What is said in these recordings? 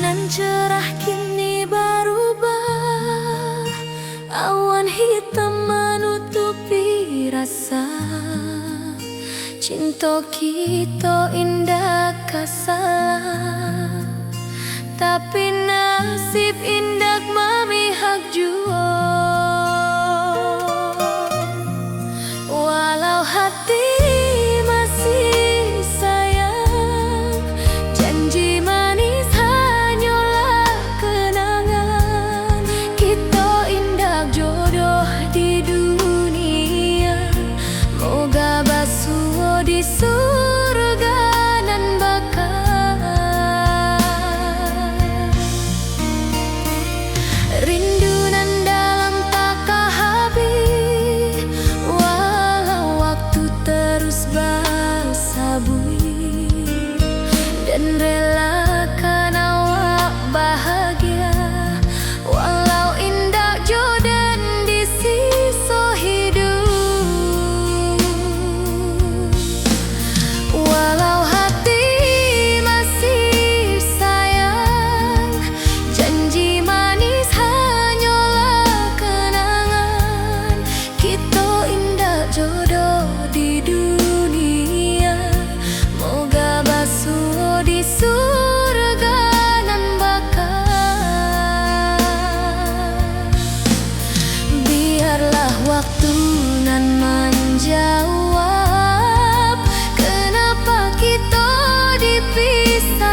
Nan cerah kini berubah, awan hitam menutupi rasa. Cinta kita indah kasalah, tapi nasib indah memihak jua. Walau hati masih sayang, janji manis hanyalah kenangan. Kita indah jodoh di dunia, moga basuh di surga nan bakal. Rindu nan dalam tak habis, walau waktu terus bersabui, dan relakan awak bahagia walau indah jodan di sisa hidup. Walau hati masih sayang, janji manis hanyalah kenangan. Kita indah jodoh di dunia, moga basuh di surga nan bakal. Biarlah waktu nan menjawab kenapa kita dipisahkan.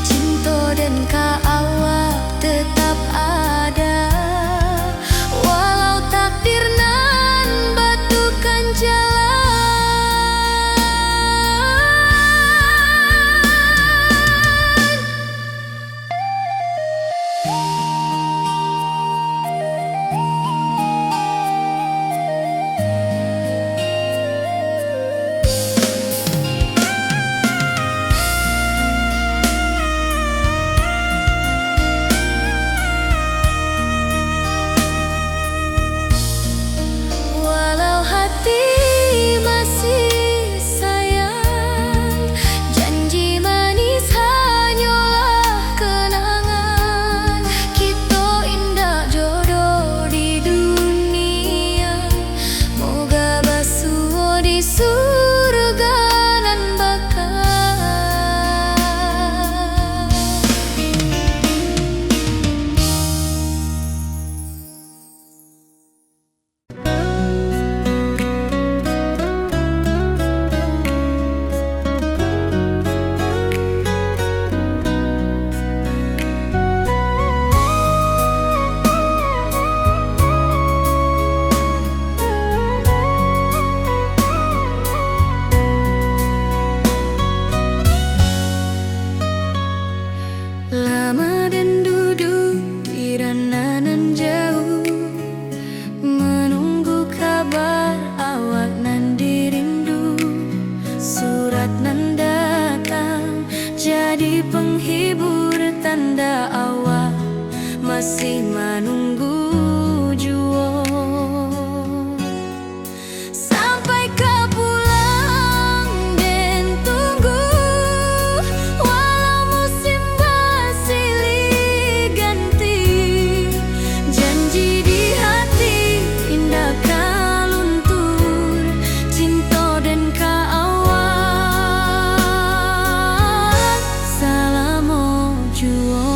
Cinta dan awak tetap ada, walau takdir nan batukan jalan. Walau hati masih sayang, janji manis hanyalah kenangan. Kita indah jodoh di dunia, moga basuh di surga nan bakal. Lama dan duduk di ranah nan jauh, menunggu kabar awak nan dirindu. Surat nan datang jadi penghibur, tanda awak masih menunggu jua. Sampai kau pulang dan tunggu, walau musim bersilih ganti. Janji di hati indah kau luntur, cinta dan awak salam jua.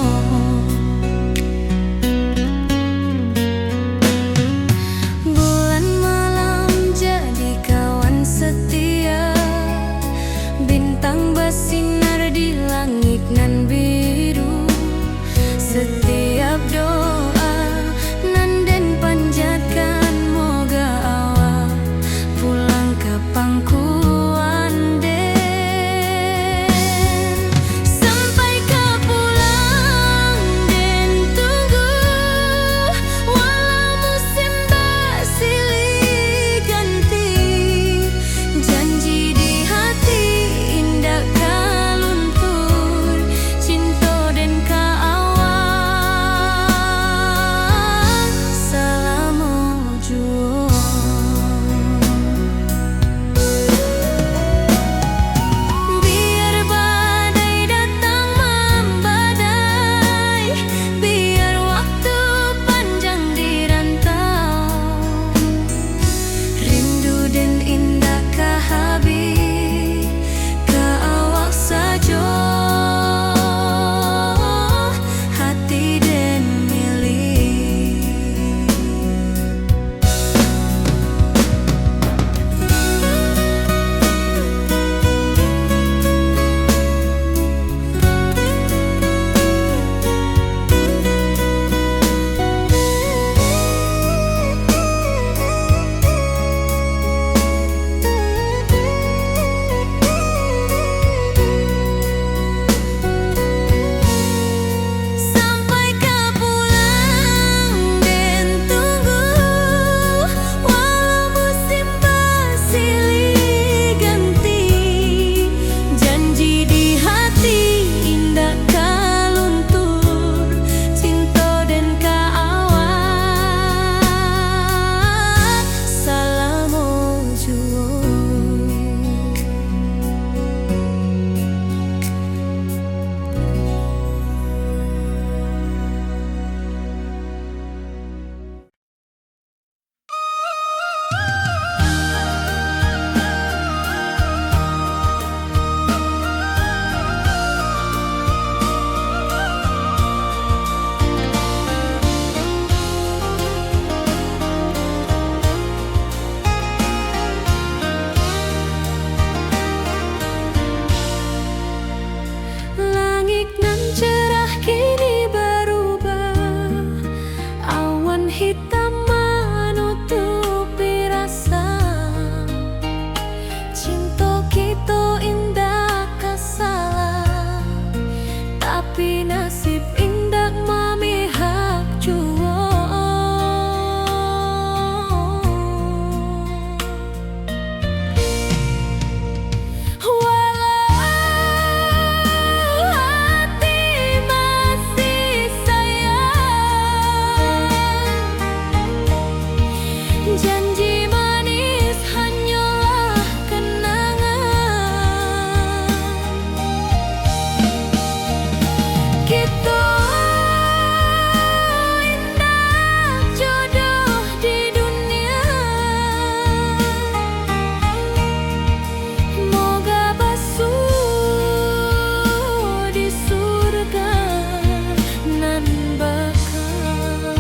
Janji manis hanyalah kenangan. Kita indah jodoh di dunia. Moga basuh di surga nan bakal.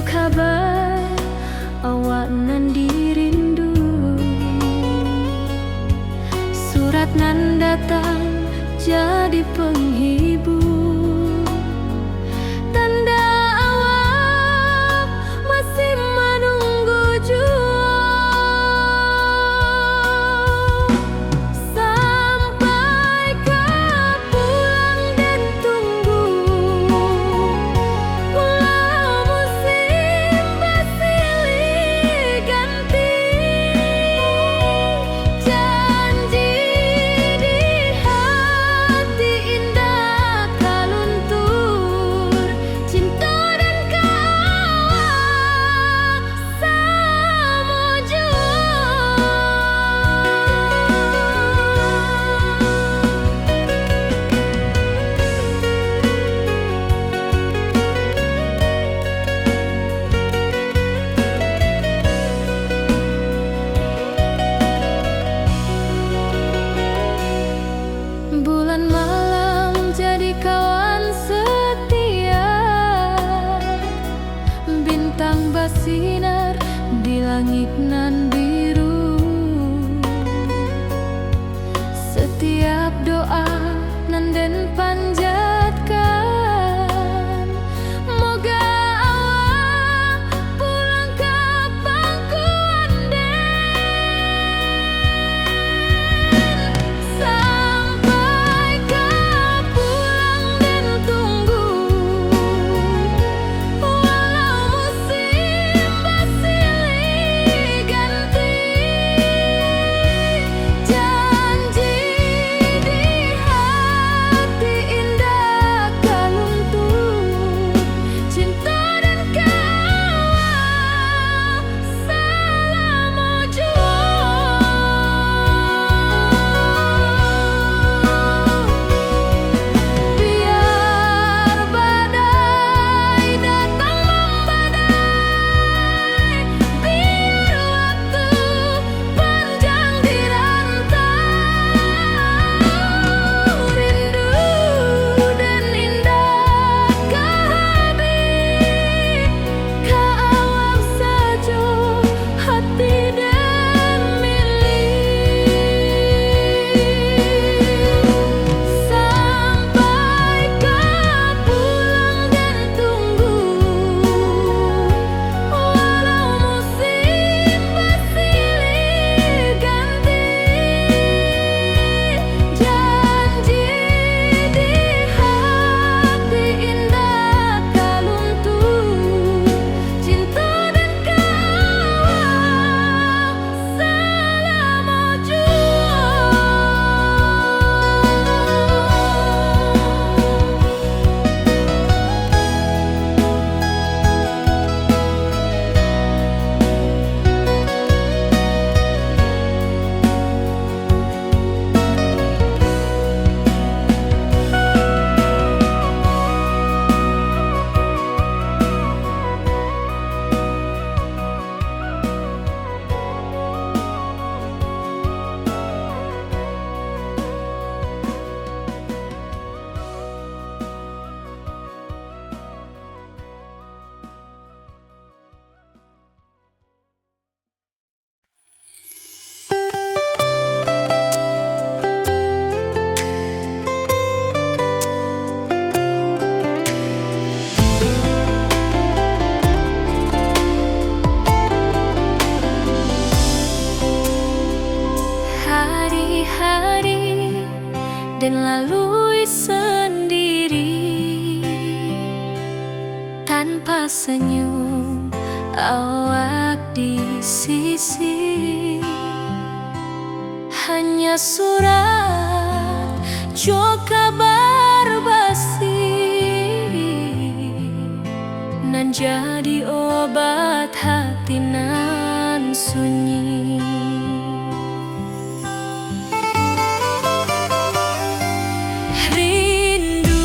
kabar awak nan dirindu. Surat nan datang jadi penghibur, tanda awak masih menunggu jua. Sampai kau pulang dan tunggu, pulau musim bersilih ganti. Janji di hati indah kaluntur, cinta dan kawal sama jua. Bulan malam jadi kawan setia, bintang bersinar di langit nan biru. Setiap doa nan den panjatkan, moga awak pulang ke pangkuan den. Sampai kau pulang dan tunggu, walau musim bersilih ganti. Janji di hati indah kaluntur, cinta dan kawal selama jua. Biar badai datang membadai, biar waktu panjang dirantau, rindu dan indah kehabis, kawal saja hati dan milik. Sampai kau pulang dan tunggu, walau musim bersilih ganti. Janji di hati indah kaluntur, cinta dan kawal selama jua. Hari-hari dan lalui sendiri, tanpa senyum awak di sisi. Hanya surat jo kabar basi, nan jadi obat hati nan sunyi. Rindu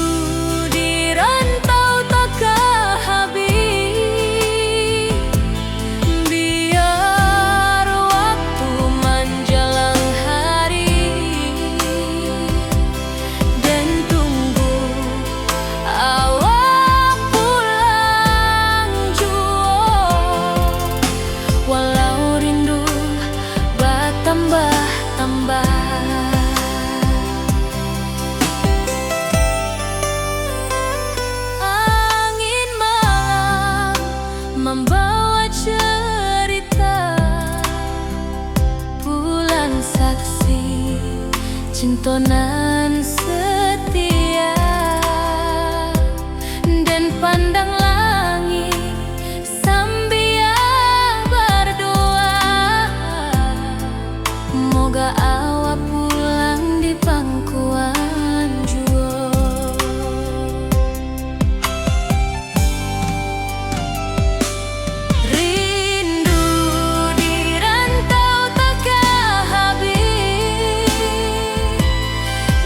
di rantau tak habis, biar waktu menjelang hari, dan tunggu awak pulang jua. membawa cerita bulan saksi cintonan setia, dan pandang langit sambil berdoa, moga awak pulang di pangkuan jua. Rindu di rantau takkan habis,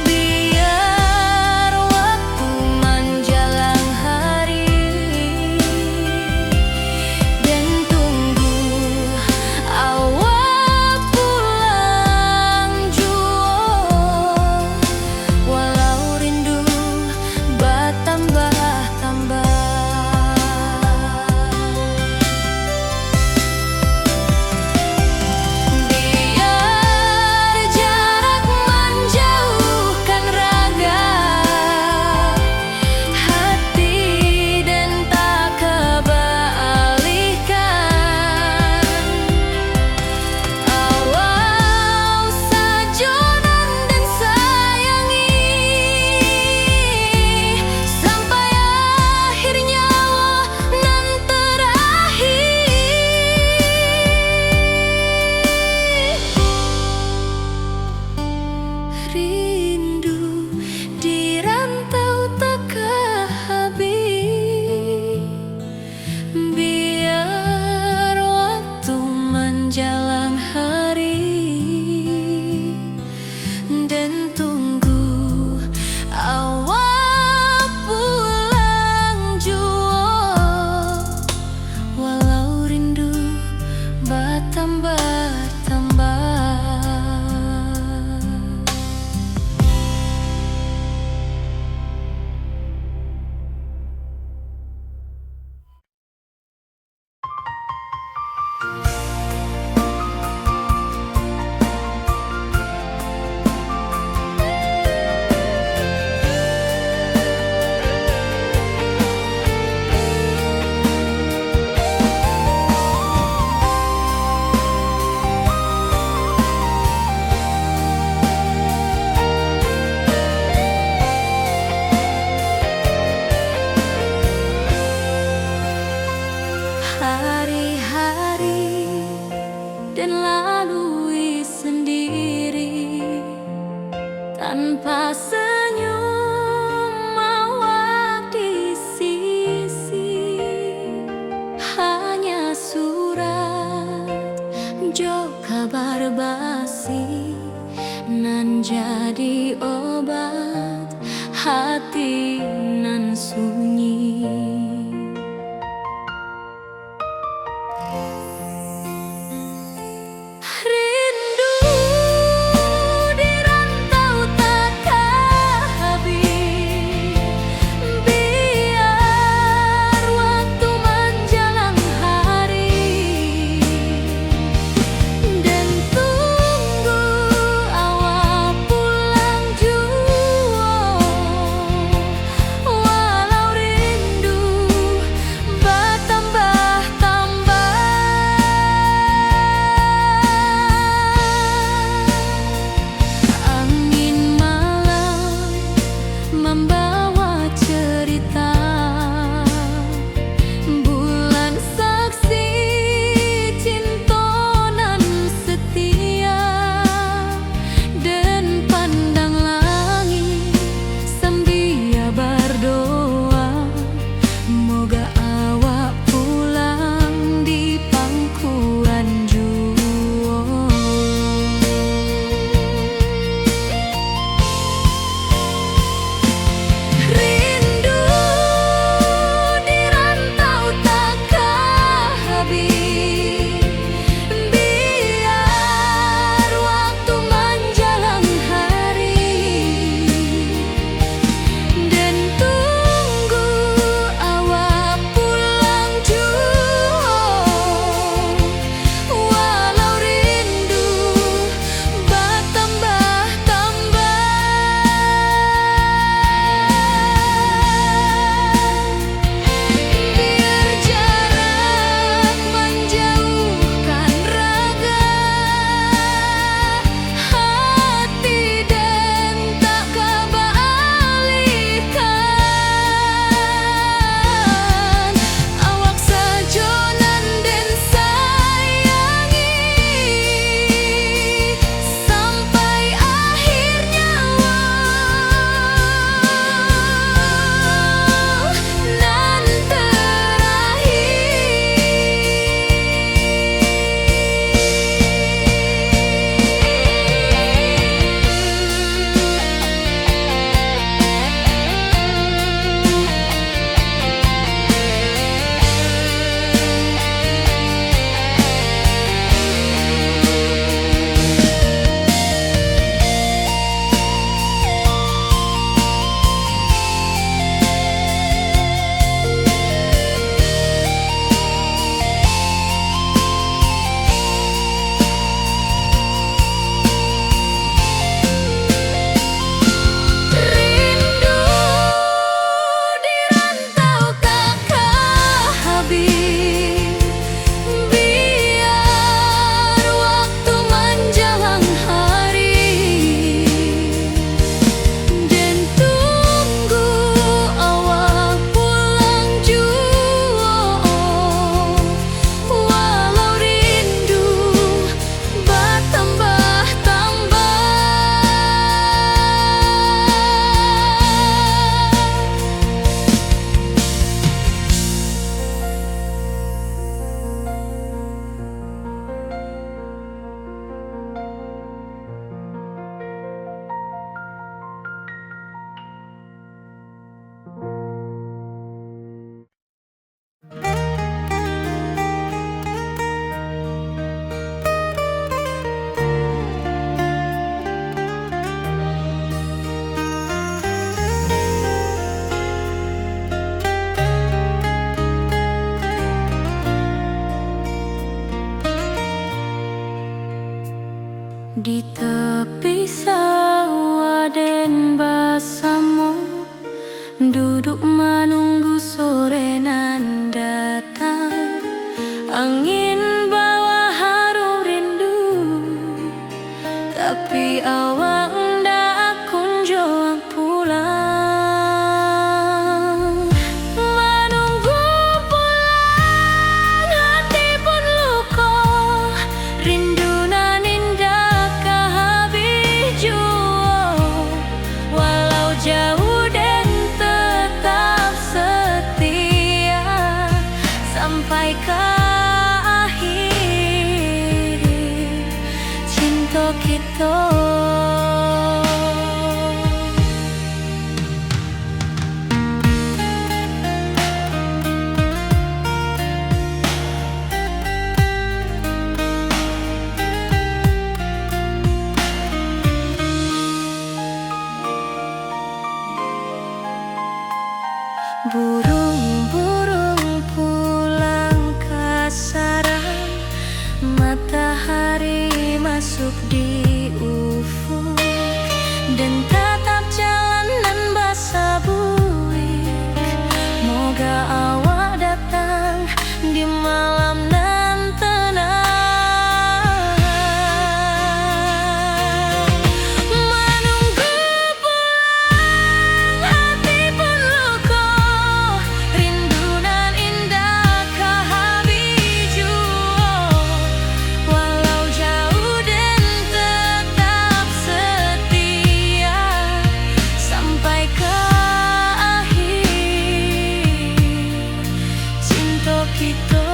biar waktu menjelang hari, dan tunggu awak pulang jua. Walau rindu bertambah-tambah, biar jarak menjauhkan raga, hati dan tak kebalihkan. Awal sajonan dan sayangi, sampai akhir nyawa nan terakhir. Rindu di rantau takkan habis, biar waktu menjelang hari, dan tunggu awak pulang jua. Walau rindu bertambah-tambah. Hari-hari dan lalui sendiri, tanpa senyum awak di sisi. Hanya surat jo kabar basi nan jadi obat hati nan sunyi. Rindu di rantau takkan habis, biar waktu menjelang hari, dan tunggu awak pulang jua. Di tepi sawah den basamu, duduk menunggu sore nan datang. Angin bawa harum rindu, tapi awak ndak kunjung pulang. Menunggu pulang, hati pun luka, rindu nan indah kehabis jua. Walau jauh dan tetap setia sampai ke akhir cinta kita. Burung-burung pulang ke sarang, matahari masuk di ufuk, dan tatap jalanan basah buik. Moga awak datang di malam nan tenang. Menunggu pulang, hati pun luka, rindu nan indah kehabis jua. Walau jauh dan tetap setia sampai ke akhir cinta kita.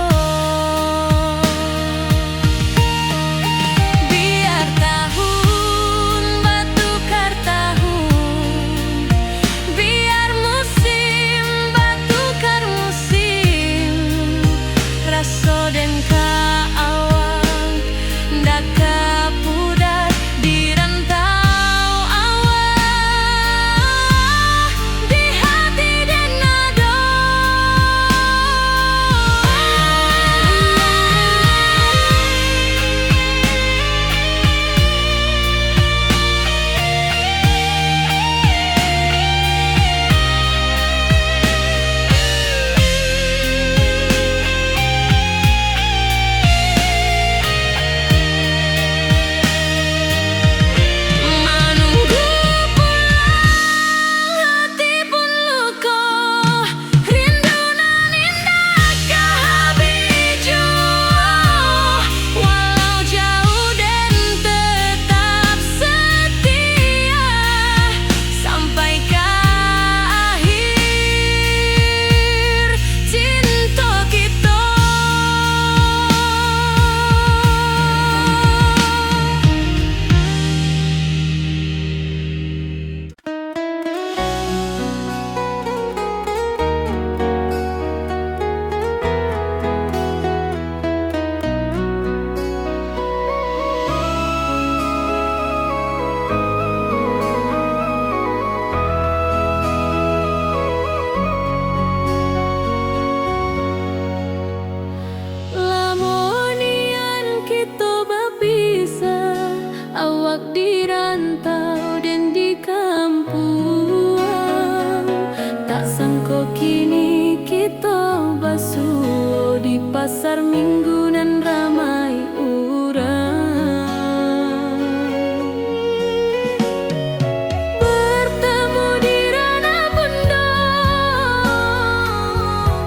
Biar tahun bertukar tahun, biar musim bertukar musim, rasa dan keawang ndak kepudar di rantau awak, di hati dan nada. Menunggu pulang, hati pun luka, rindu nan indah kehabis jua. Walau jauh dan tetap setia sampai ke akhir cinta kita. Lamonian kita berpisah, awak di rantau dan di kampung. Tak sangka kini kita basuh di pasar minggu nan ramai urang. Bertemu di ranah bunda,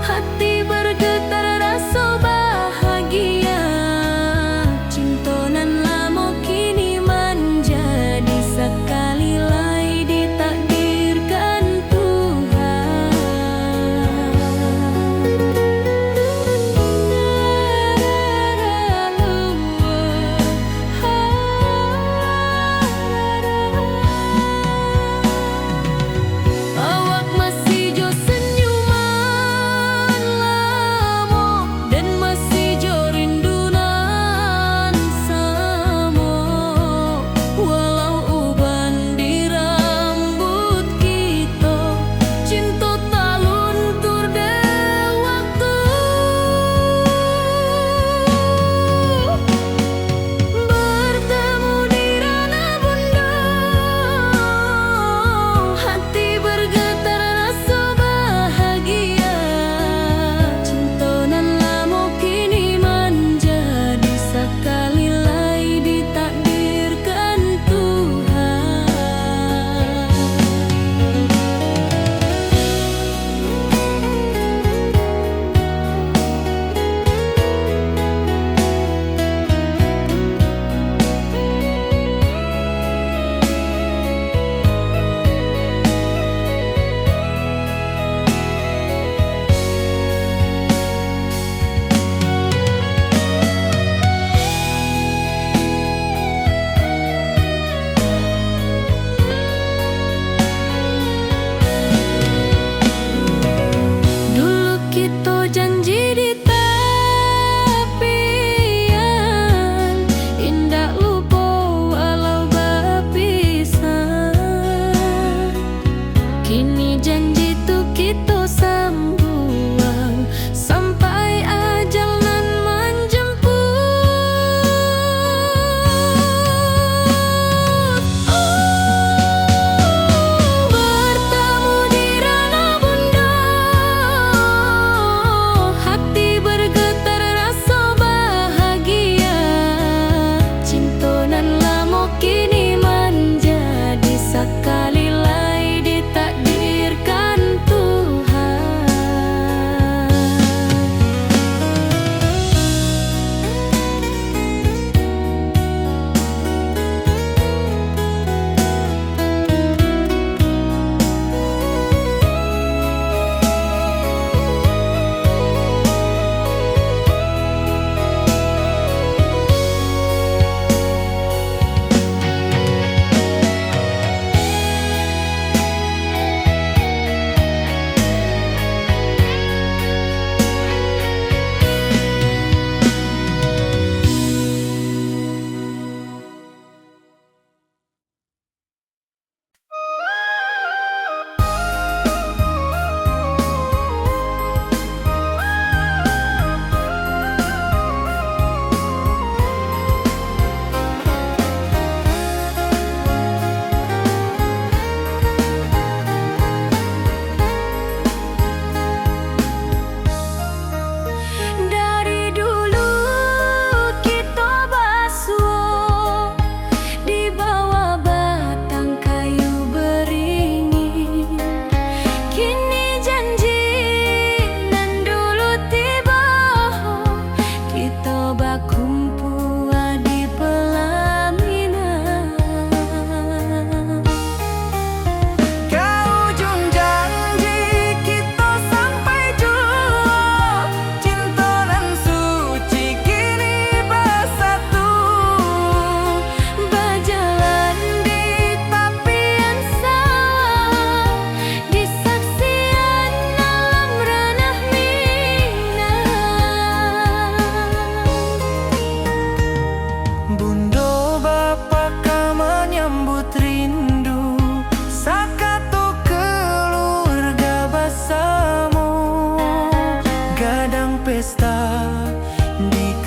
hati bergetar rasa bahagia. Cinta nan lama kini menjadi sekali lagi ditakdirkan Tuhan.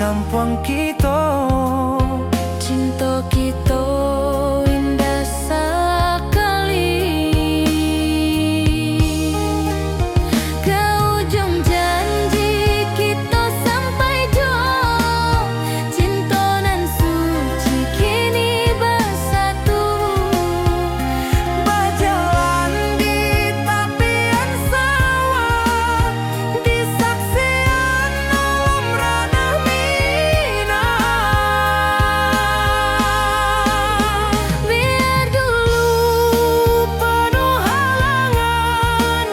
kampung kita. Cinta kita indah sekali. Ke ujung janji kita sampai jauh. Cinta nan suci kini bersatu. Berjalan di tepian sawah, di saksian alam ranah Minang. Biar dulu penuh halangan,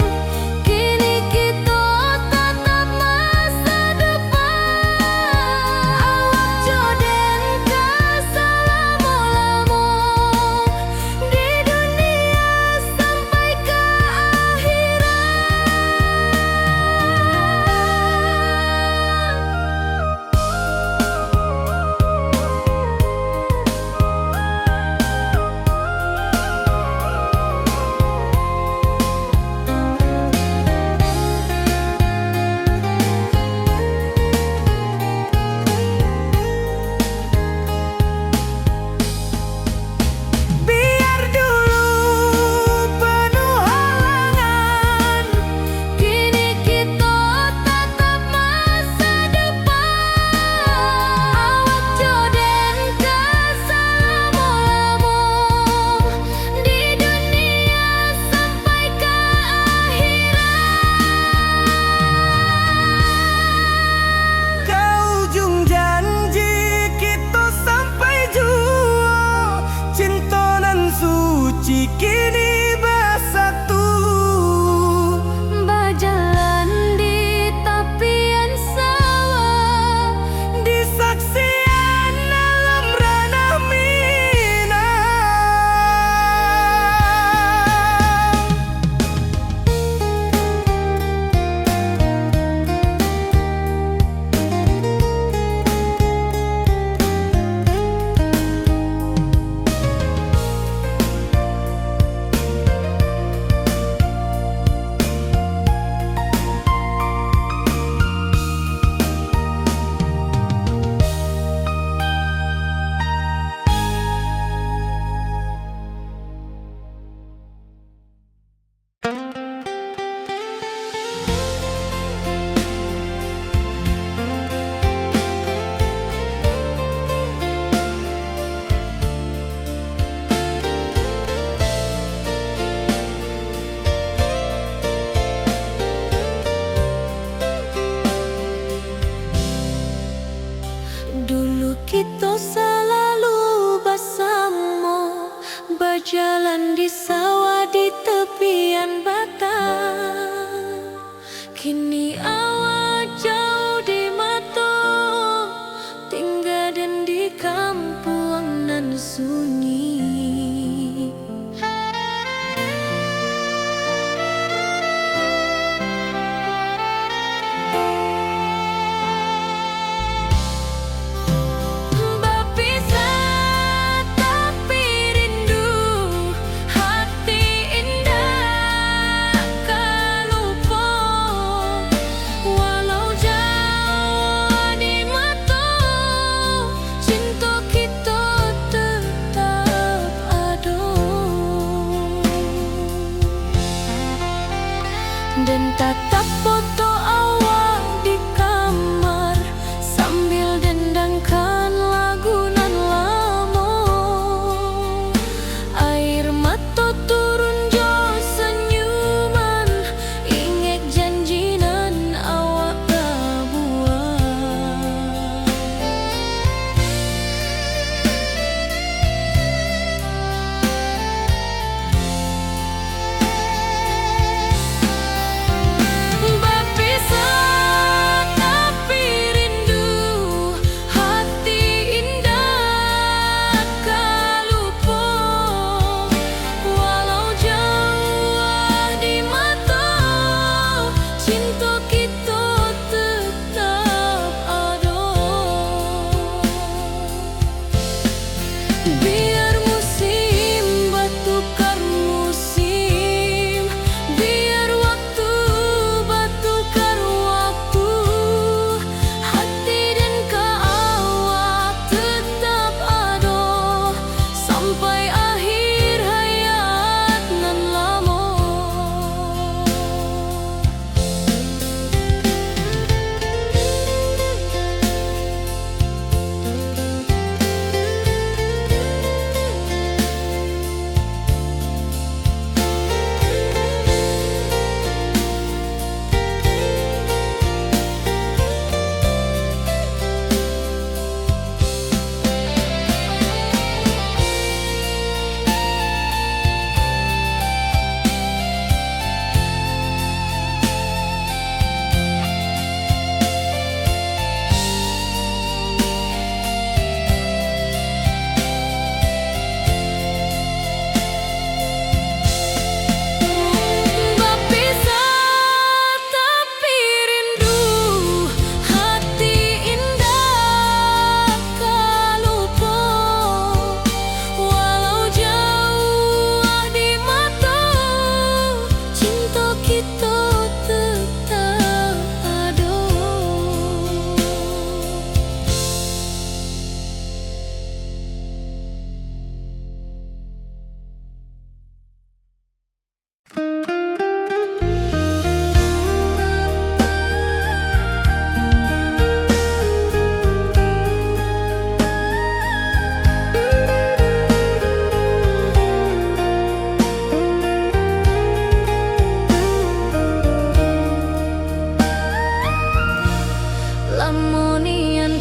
kini kita tatap masa depan. Awak joden keselamo-lamo di dunia sampai ke Biar dulu penuh halangan, kini kita tatap masa depan. Awak joden keselamo-lamo di dunia sampai ke ke ujung janji kita sampai jua. Cinta nan suci kini bersatu. berjalan di tepian sawah, Di saksian alam ranah Minang. dulu kita selalu bersama, berjalan di sawah di tepian batang. Kini awak jauh di mata, tinggal dan di kampung nan sunyi. Berpisah tapi rindu, hati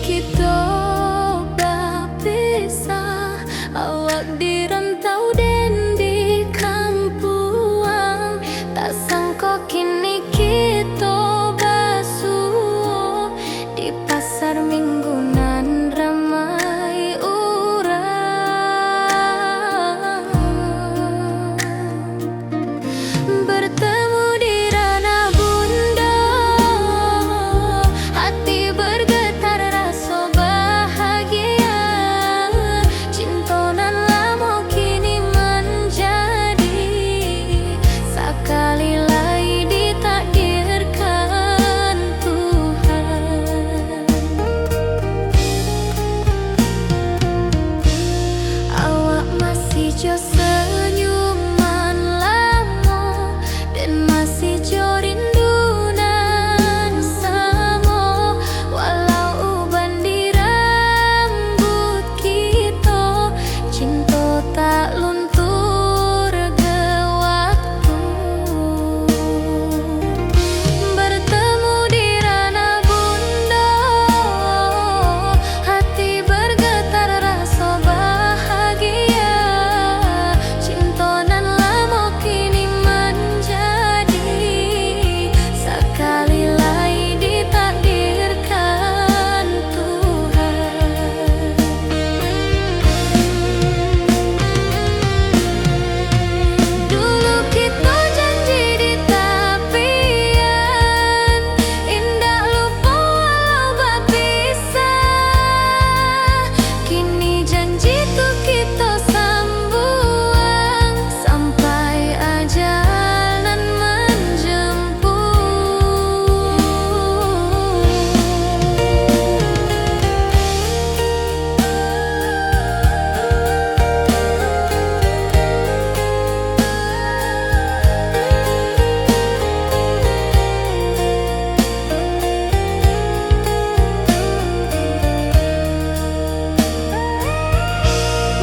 kita berpisah, awak di rantau dan di kampuang. Tak sangka kini kita basuh di pasar minggunan ramai orang. Bertemu di ranah bunda, hati bergetar rasa bahagia. Cinta nan lama kini menjadi sekali lagi ditakdirkan Tuhan. Awak masih jo senyuman lama dan masih jo rindunan sama. Walau uban di rambut kita, cinta tak luntur ke waktu. Bertemu di ranah bunda, hati bergetar rasa bahagia. Cinta nan lama kini menjadi sekali lagi ditakdirkan Tuhan. Dulu kita janji di tepian, indah lupa walau berpisah. Kini janji tuh kita sambuang sampai ajal nan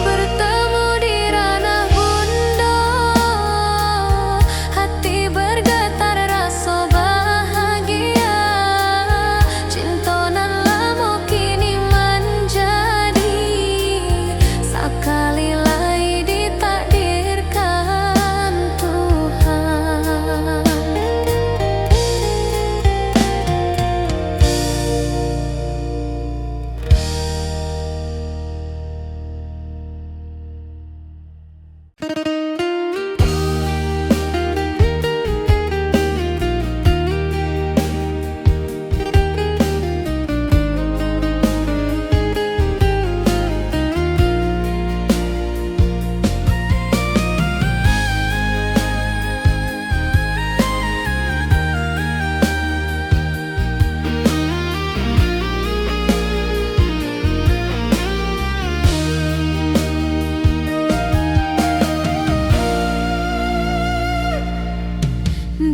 bertemu di ranah bunda, hati bergetar rasa bahagia. Cinta nan lama kini menjadi sekali lagi ditakdirkan Tuhan.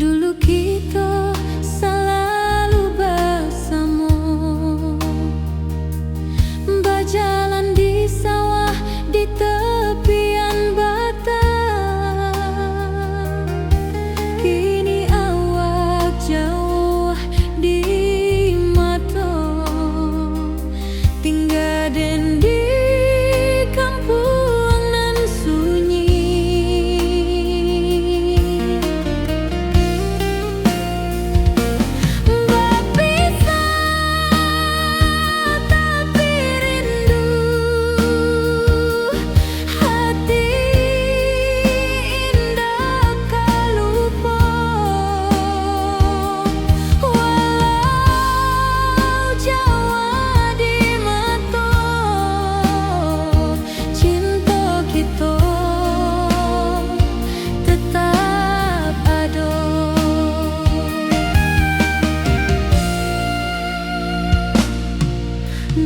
Dulu kita selalu bersama, berjalan di sawah di tepian batang. Kini awak jauh di mata, tinggal dan di kampung nan sunyi.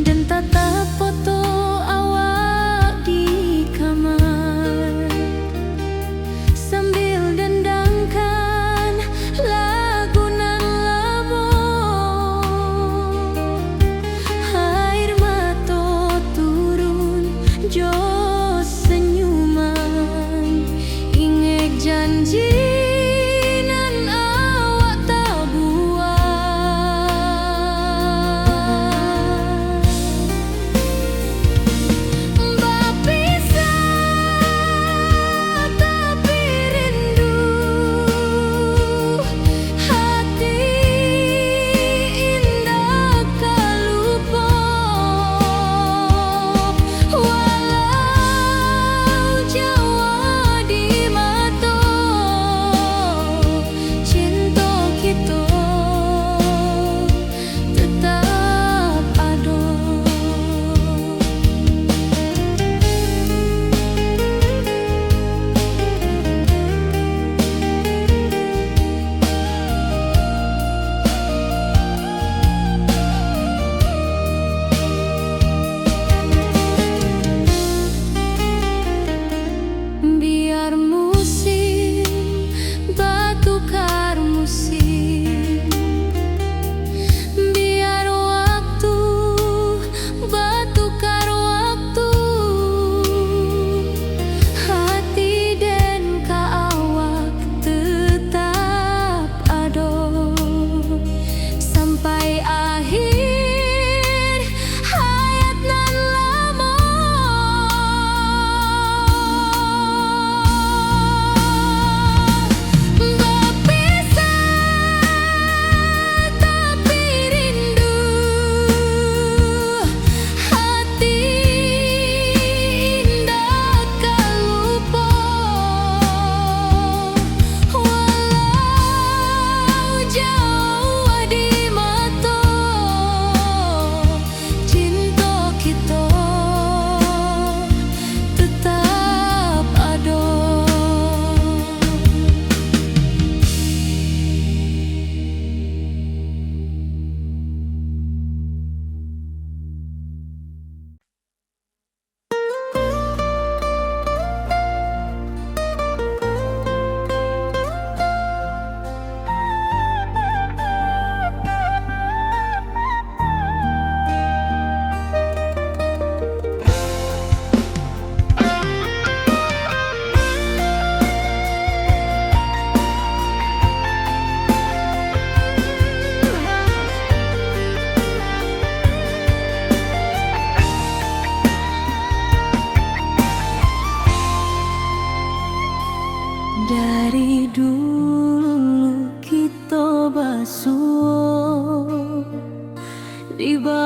Dan tatap foto awak di kamar sambil dendangkan lagu nan lama. Air mata turun jo senyuman, ingat janji nan awak tak buat.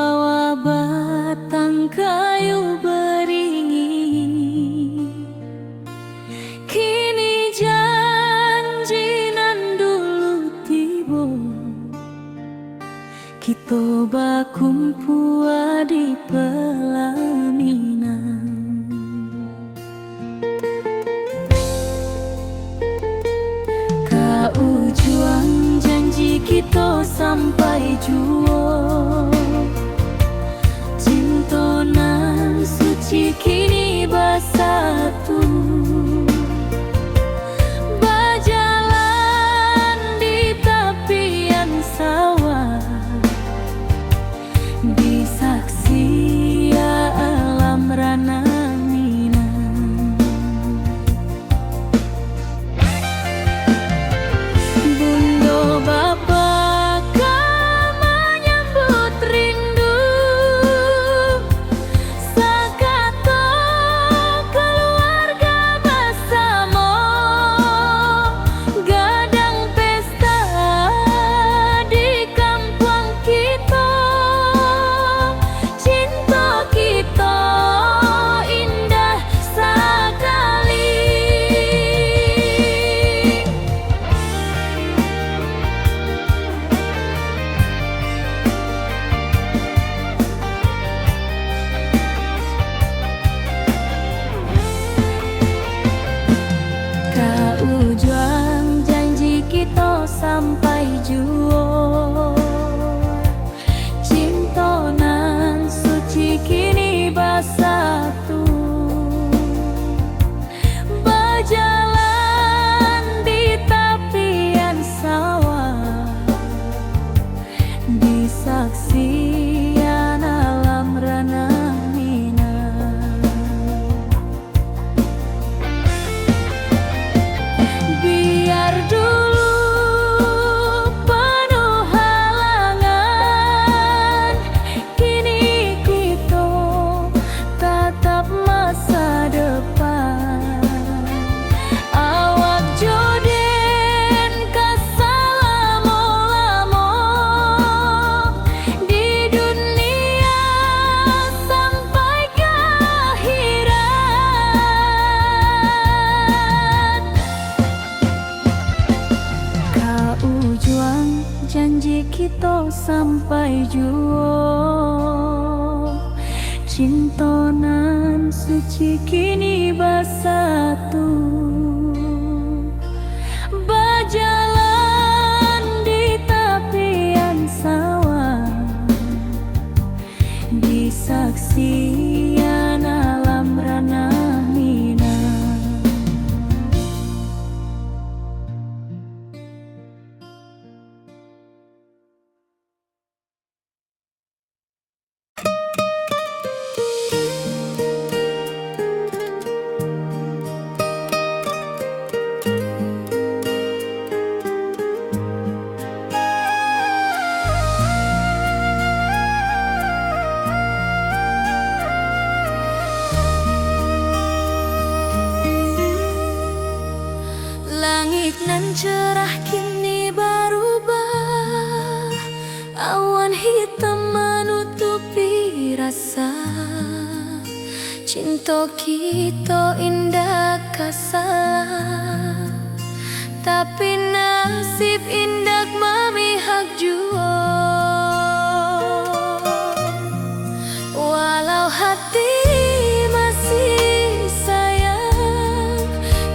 bawa batang kayu beringin, kini janji nan dulu tiba, kita bakumpul di pelaminan. Kau juang janji kita sampai jua, cinta nan suci kini bersatu, berjalan di tepian sawah, disaksi alam rana Minang. Bunda bapa kau menyambut rindu, sakato keluarga bersama, gadang pesta di kampung kita. Cinta kita indah sekali. Kau juang janji kita sampai jua, cinta nan suci kini bersatu, berjalan di tepian sawah, disaksikan alam rana Minang. Biar dulu penuh halangan, kini kita tatap masa depan. Awak joden kesalamo-lamo di dunia sampai ke akhirat. Kau juang janji kita sampai jua, cinta nan suci kini bersatu, berjalan di tepian sawah, disaksikan alam rana Minang. Langit nan cerah kini berubah, awan hitam menutupi rasa. Cinta kita indah kasalah, tapi nasib indah memihak jua. Walau hati masih sayang,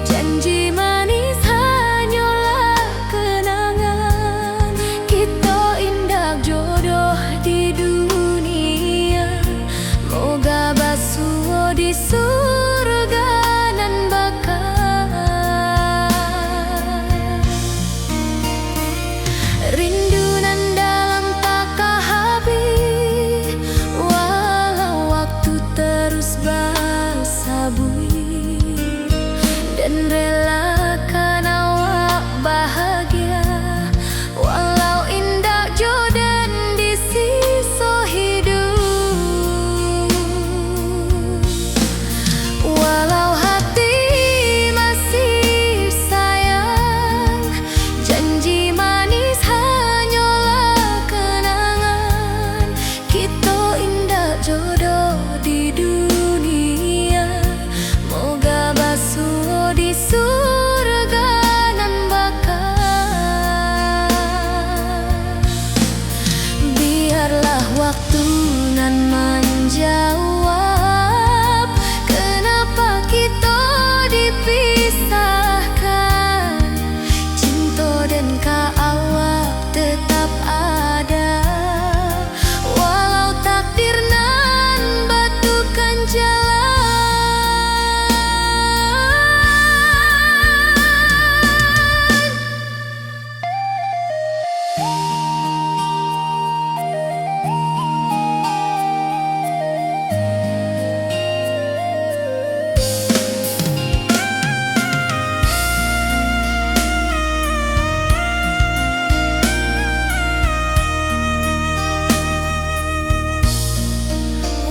janji manis hanyalah kenangan. Kita indah jodoh di dunia, moga basuh di surga nan bakal. Rindu nan jodoh di dunia, moga basuh di surga nan bakal. Biarlah waktu nan menjawab kenapa kita dipisahkan. Cinta dan kaawak tetap ada, walau takdir nan batukan jalan.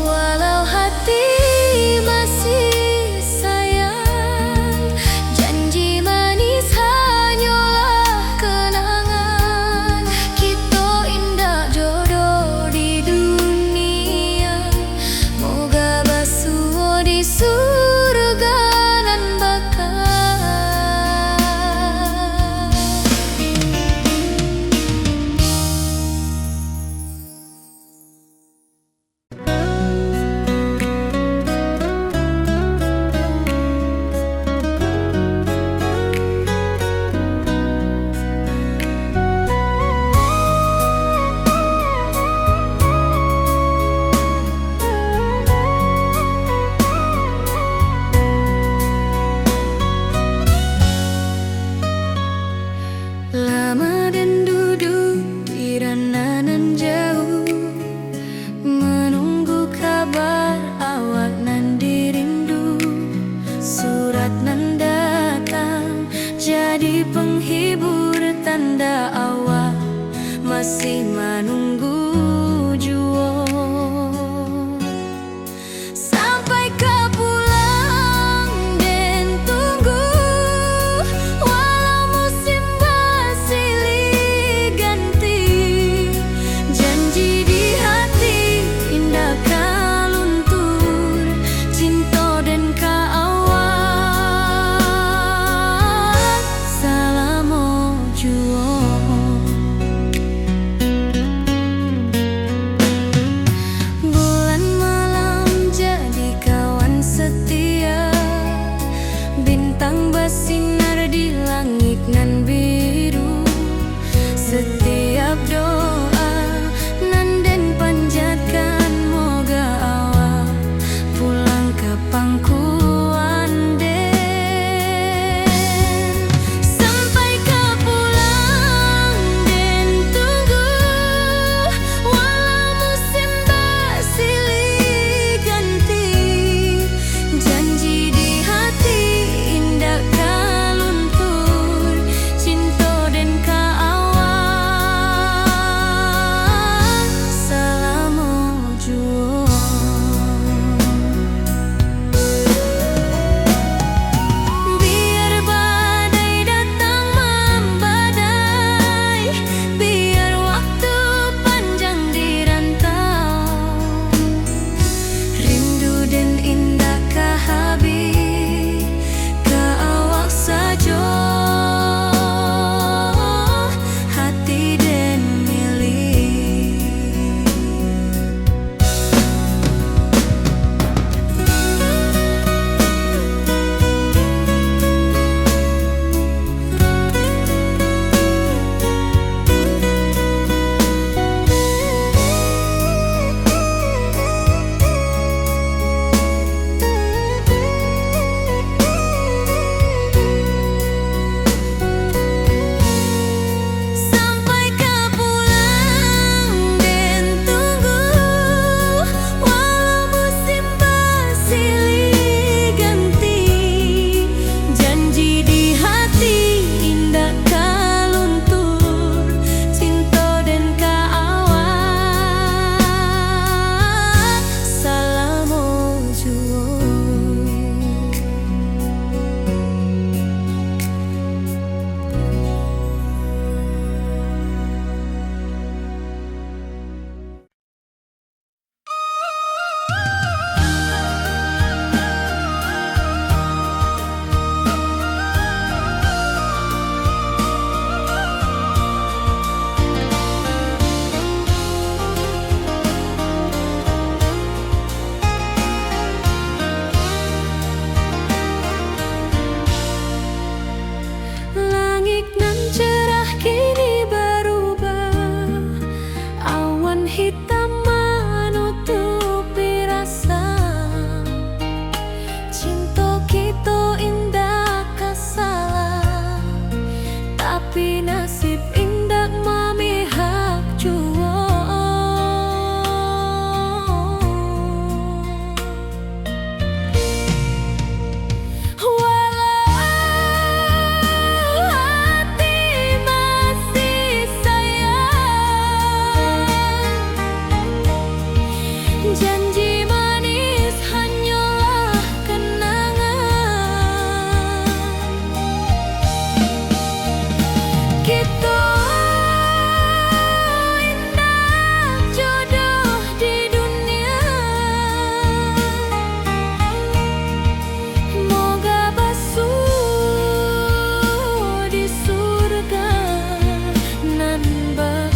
Walau hati masih sayang, janji manis hanyalah kenangan. Kita indah jodoh di dunia, moga basuh di surga nan bakal. Lama dan duduk di ranah nan jauh, menunggu kabar awak nan dirindu. Surat nan datang jadi penghibur, tanda awak masih menunggu jua. Sampai kau pulang dan tunggu, walau musim bersilih ganti. Janji di hati indah kau luntur, cinta dan kaawak selama jua. Janji manis hanyalah kenangan. Kita indah jodoh di dunia. Moga basuh di surga nan bakal.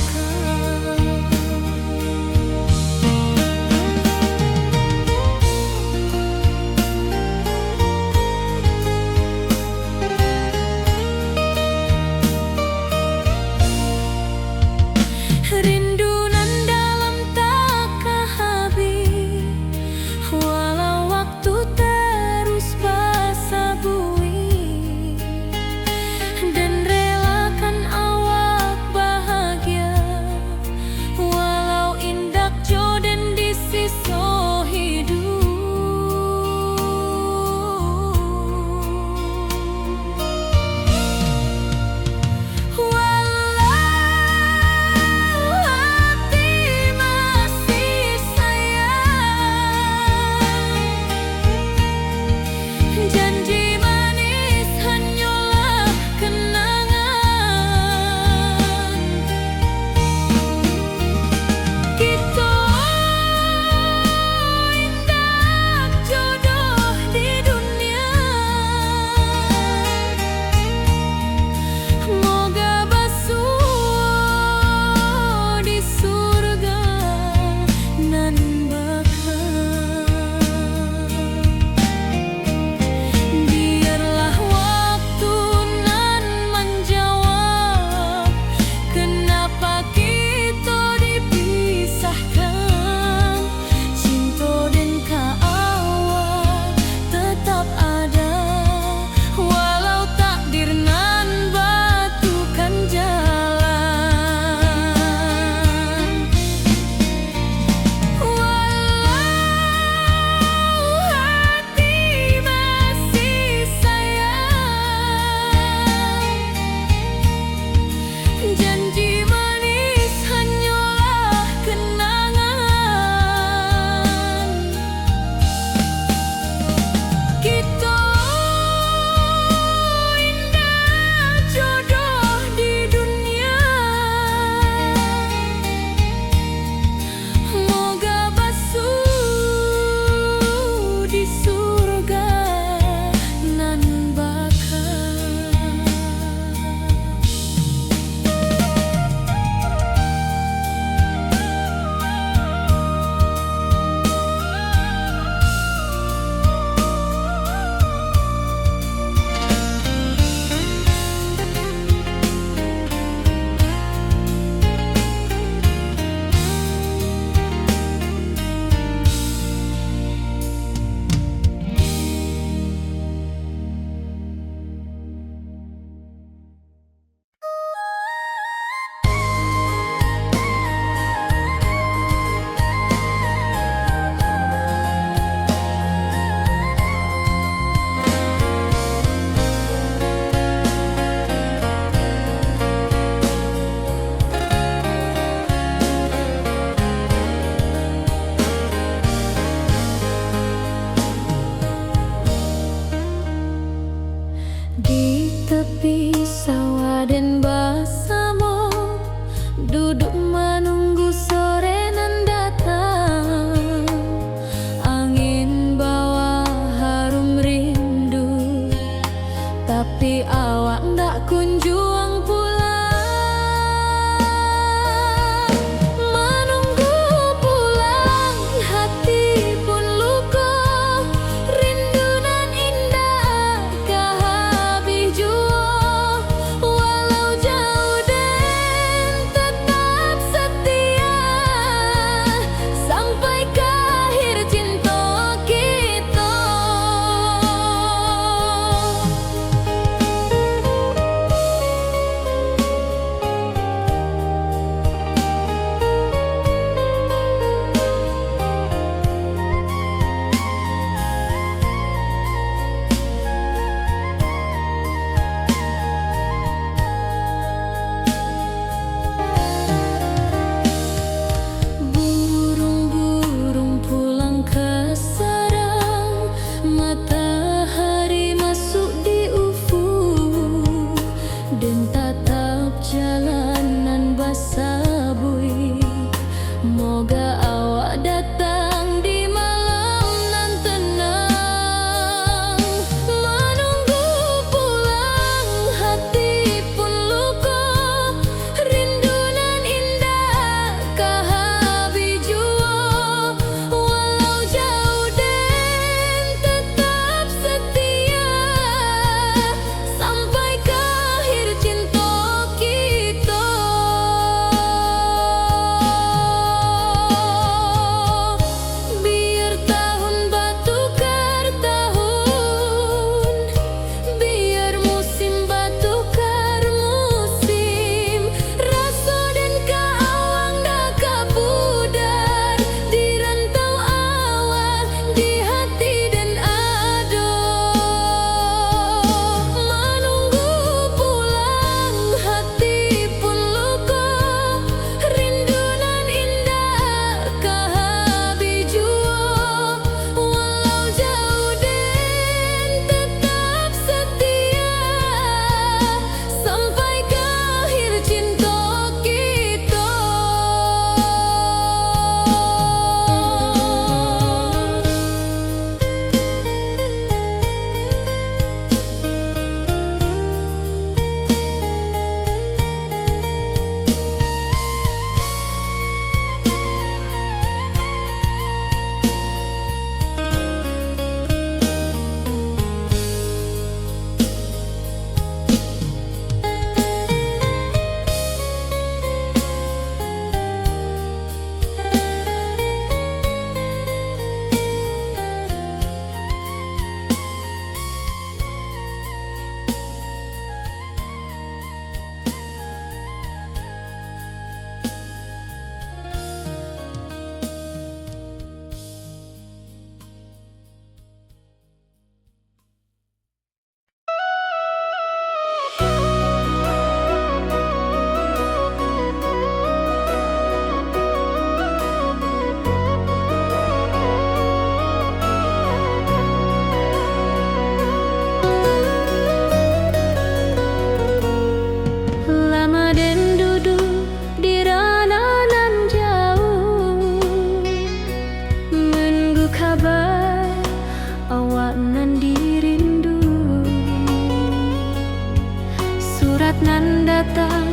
datang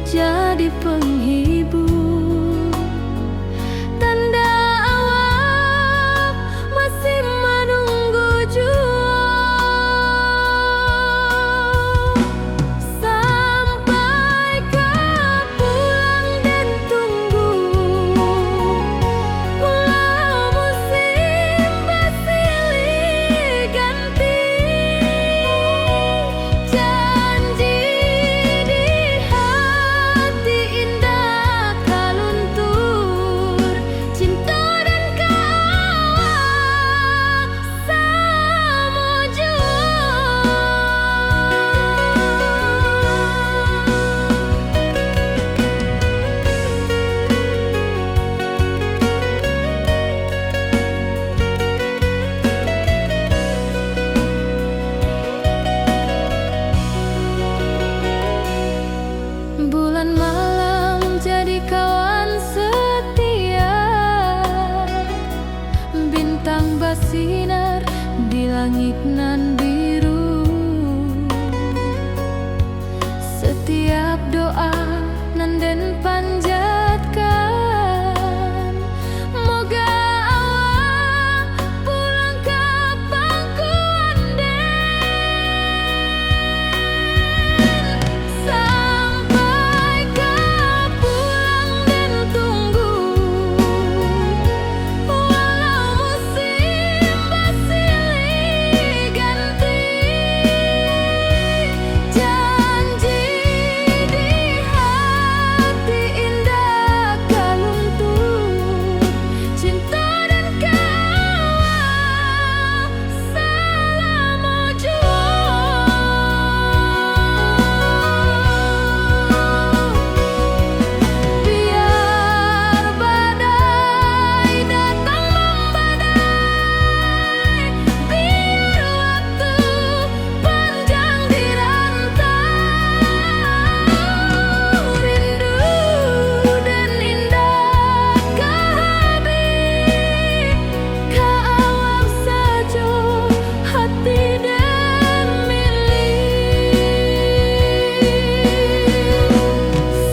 jadi penghibur, tanda awal masih menunggu jua. Sampai kau pulang dan tunggu, walau musim bersilih ganti, janji di hati indah kau luntur, cinta dan kawal sama jua. Bulan malam jadi kawan setia, bintang bersinar di langit nan biru. Setiap doa nan den panjatkan, moga awak pulang kapan ku anden. Sampai kau pulang dan tunggu, walau musim bersilih ganti, janji di hati indah kau luntur, cinta dan kawal selama jua. Biar badai datang membadai, biar waktu panjang dirantau, rindu dan indah kehabis, kau saja hati dan milik.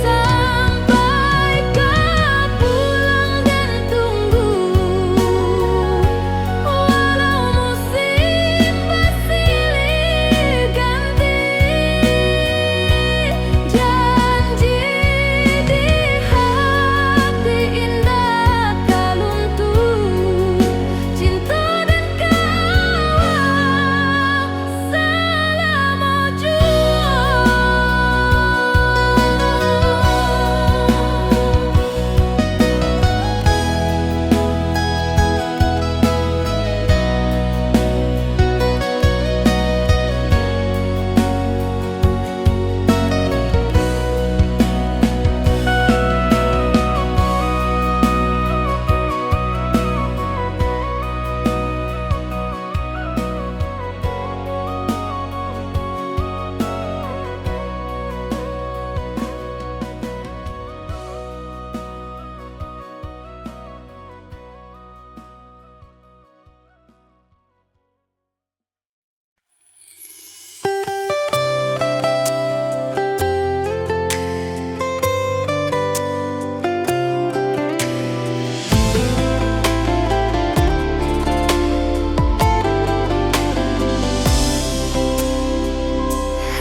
Sampai kau pulang dan tunggu, walau musim bersilih ganti, janji di hati indah kau luntur, cinta dan kawal selama jua.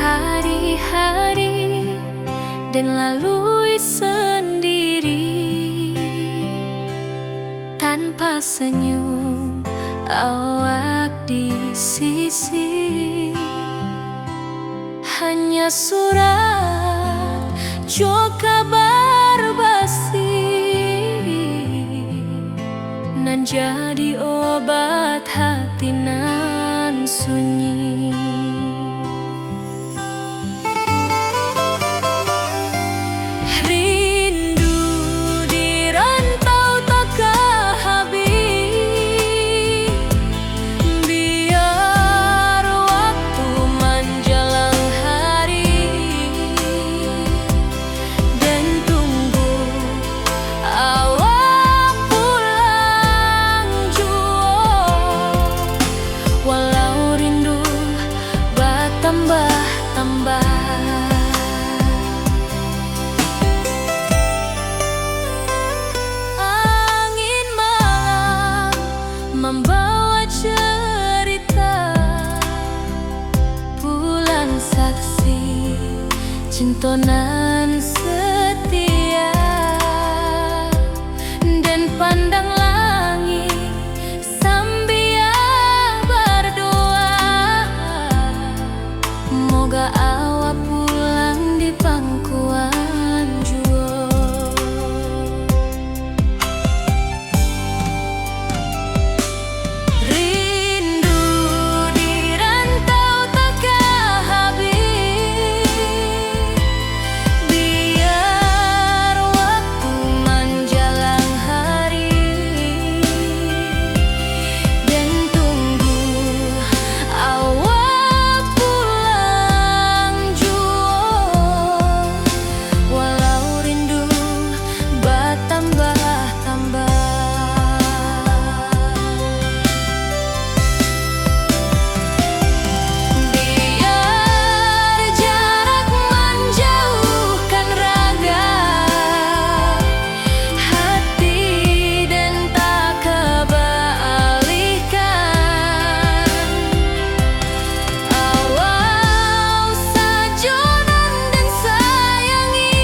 Hari-hari dan lalui sendiri, tanpa senyum awak di sisi, hanya surat jo kabar basi nan jadi obat hati nan sunyi. Rindu di rantau tak habis, biar waktu menjelang hari dan tunggu awak pulang jua. Walau rindu membawa cerita bulan saksi cintonan setia, dan pandang langit sambil berdoa, moga awak pulang di pangkuan jua. Rindu di rantau takkan habis, biar waktu menjelang hari, dan tunggu awak pulang jua. Walau rindu bertambah-tambah, biar jarak menjauhkan raga, hati dan tak kebalihkan. Awal sajonan dan sayangi,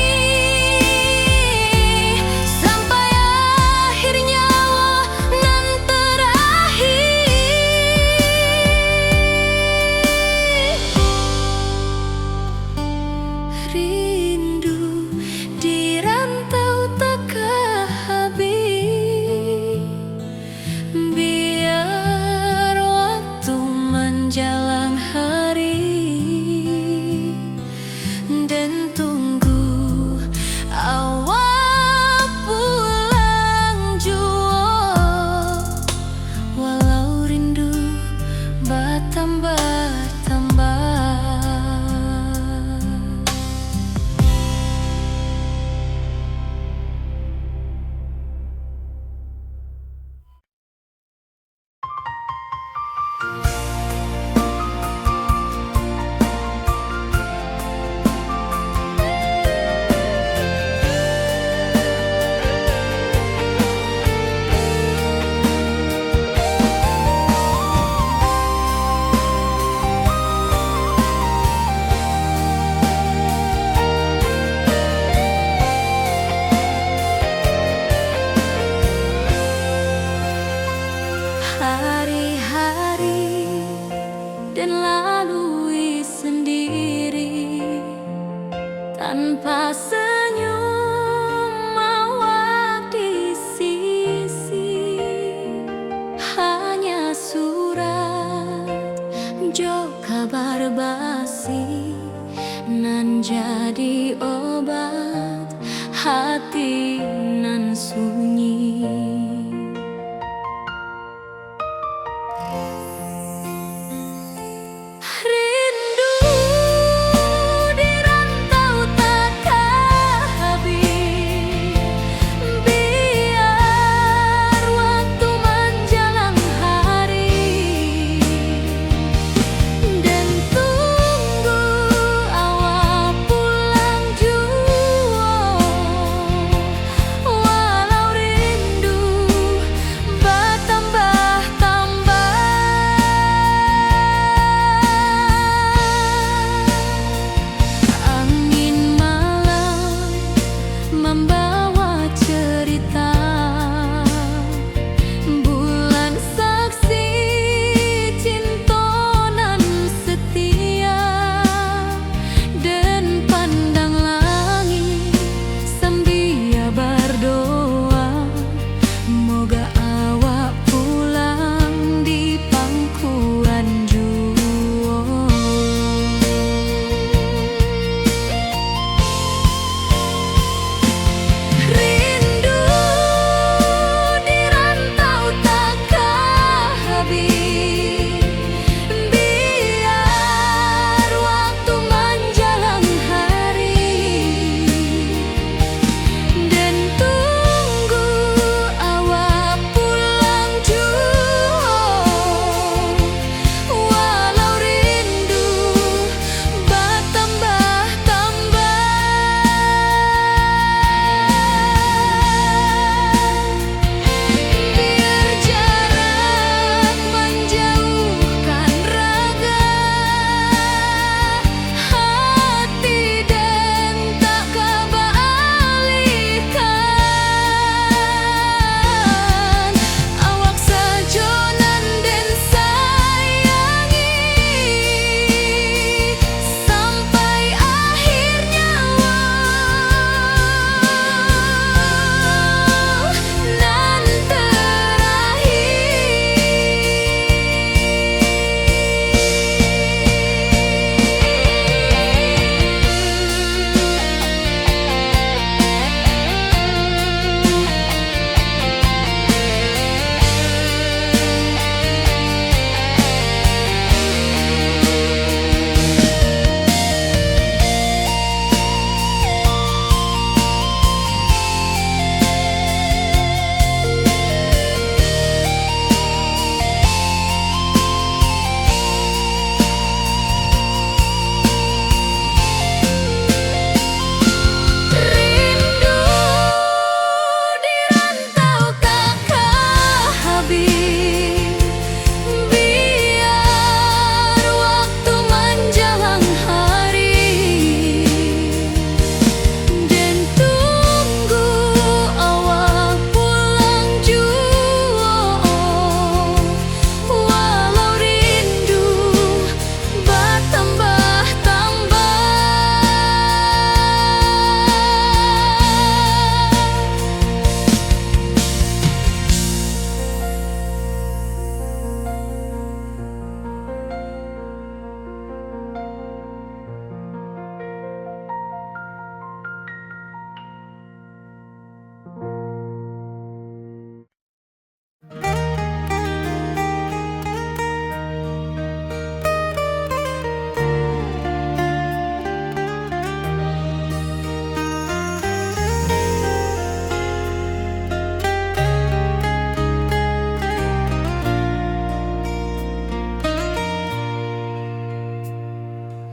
sampai akhir nyawa nan terakhir. Rindu di rantau takkan habis, biar waktu menjelang hari, dan tunggu awak pulang jua. Walau rindu bertambah-tambah. Hari-hari dan lalui sendiri, tanpa senyum awak di sisi. Hanya surat jo kabar basi nan jadi obat hati nan sunyi. Rindu di rantau takkan habis, biar waktu menjelang hari, dan tunggu awak pulang jua.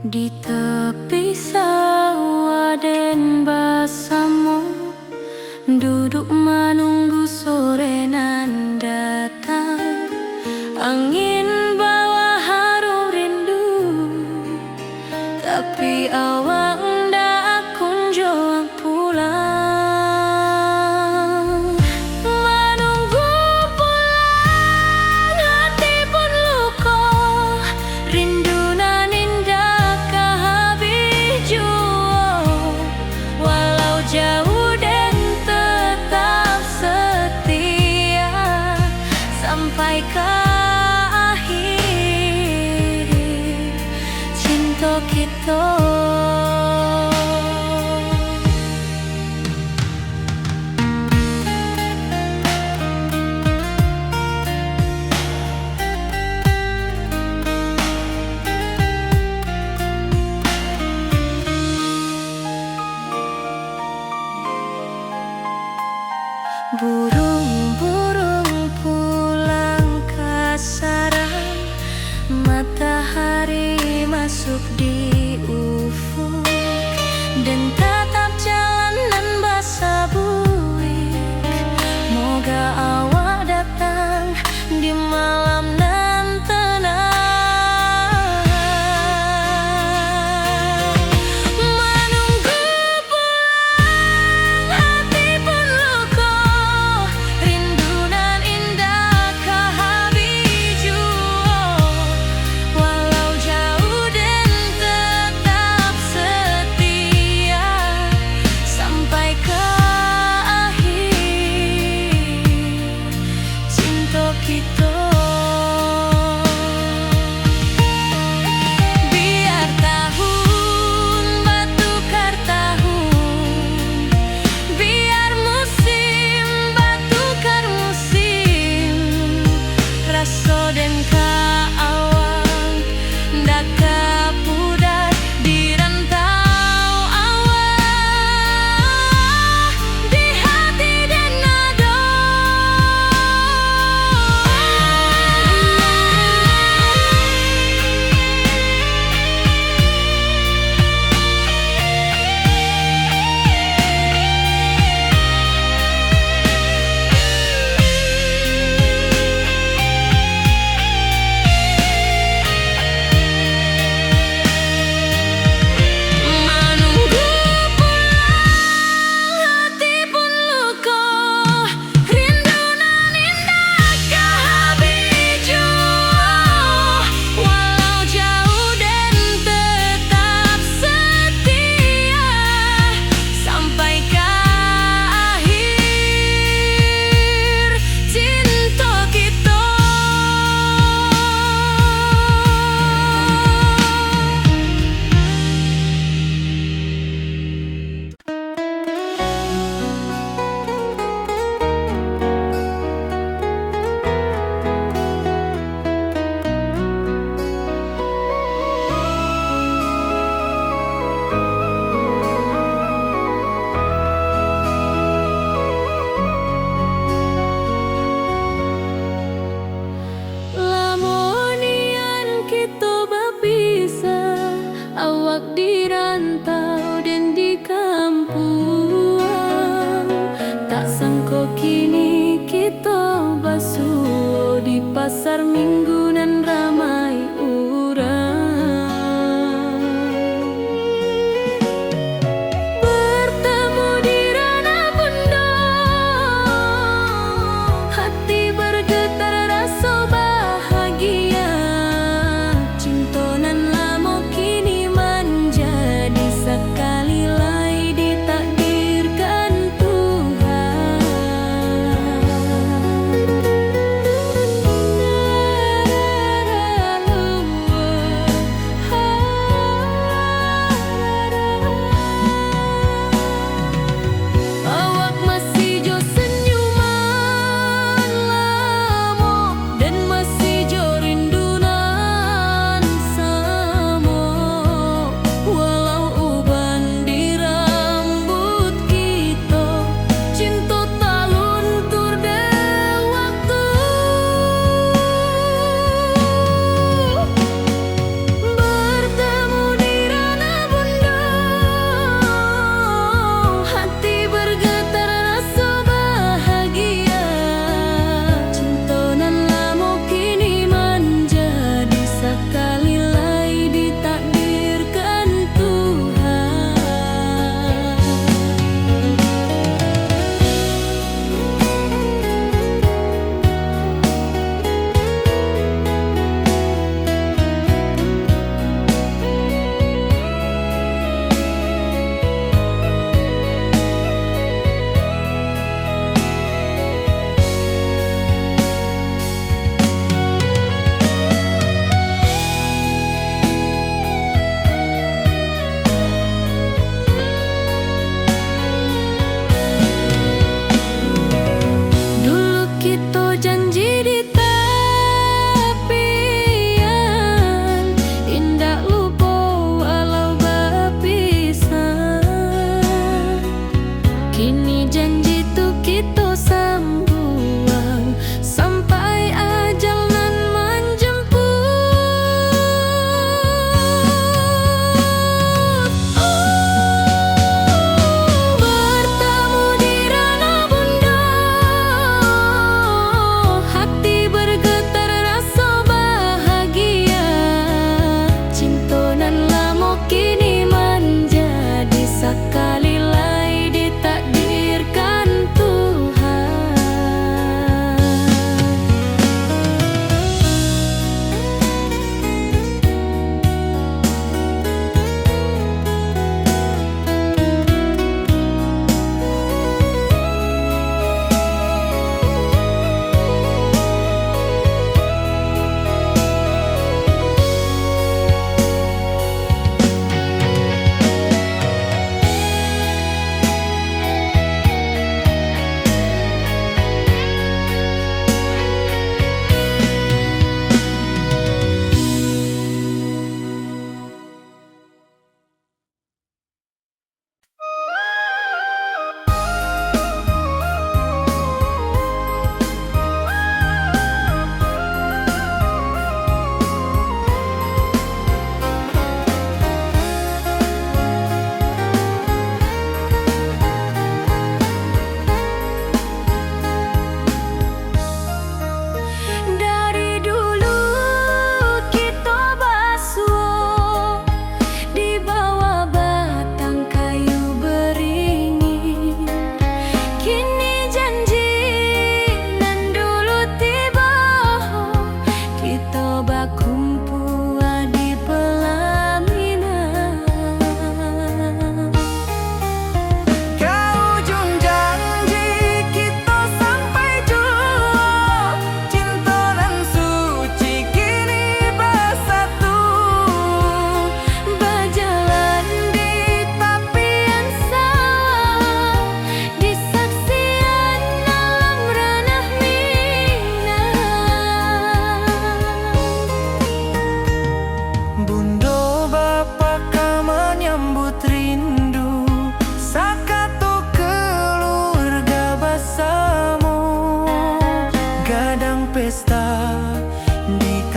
Di tepi sawah den basamu, duduk menunggu sore nan datang. Angin bawa harum rindu, tapi awak ndak kunjung pulang. Menunggu pulang, hati pun luka, rindu nan indah kehabis jua. Walau jauh dan tetap setia sampai ke akhir cinta kita. Burung-burung pulang ke sarang, matahari masuk di ufuk, dan tatap jalanan basah buik. Moga awak datang di malam nan tenang. Menunggu pulang, hati pun luka, rindu nan indah kehabis jua. Walau jauh dan tetap setia sampai ke akhir cinta kita. Biar tahun bertukar tahun, biar musim bertukar musim, rasa dan keawang ndak kepudar di rantau awak, di hati dan nada. Menunggu pulang, hati pun luka, rindu nan indah kehabis jua. Walau jauh dan tetap setia sampai ke akhir cinta kita. Lamonian kita berpisah, awak di rantau dan di kampung. Tak sangka kini kita basuh di pasar minggu nan ramai urang. Bertemu di ranah bunda, hati bergetar rasa bahagia. Cinta nan lama kini menjadi sekali lagi ditakdirkan Tuhan.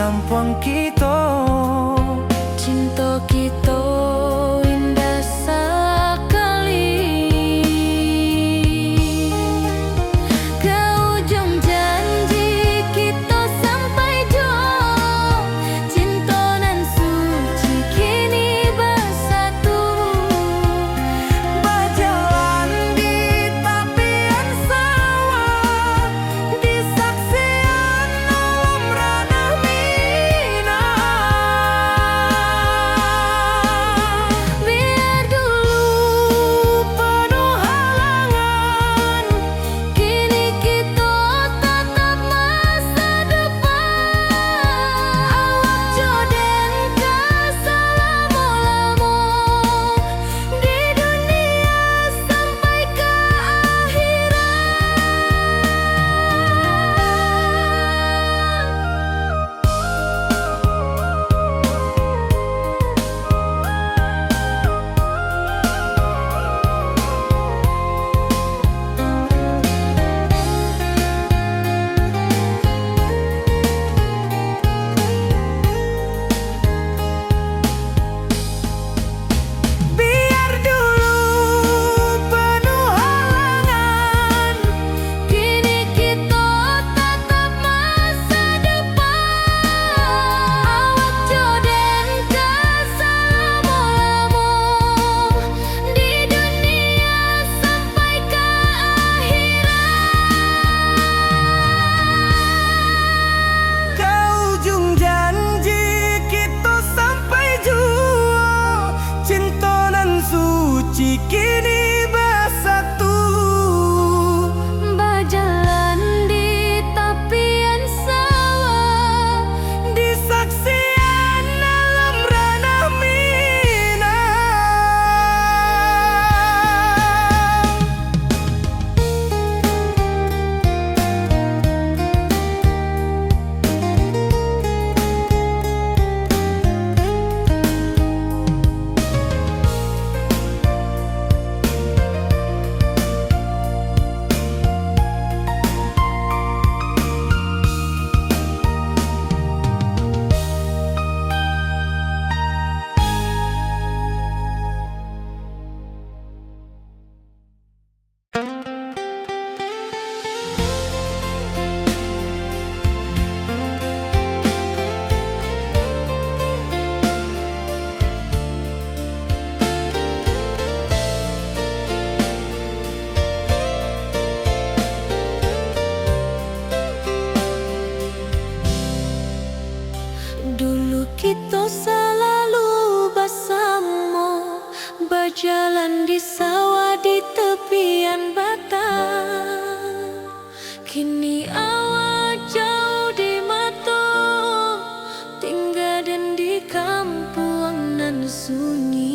kampung kita. Cinta kita indah sekali. Ke ujung janji kita sampai jauh. Cinta nan suci kini bersatu. Berjalan di tepian sawah, di saksian alam ranah Minang. Biar dulu penuh halangan, kini kita tatap masa depan. Awak joden keselamo-lamo di dunia sampai ke Biar dulu penuh halangan, kini kita tatap masa depan. Awak joden keselamo-lamo di dunia sampai ke ke ujung janji kita sampai jua. Cinta nan suci kini bersatu. berjalan di tepian sawah, Di saksian alam ranah Minang. dulu kita selalu bersama, berjalan di sawah di tepian batang. Kini awak jauh di mata, tinggal dan di kampung nan sunyi.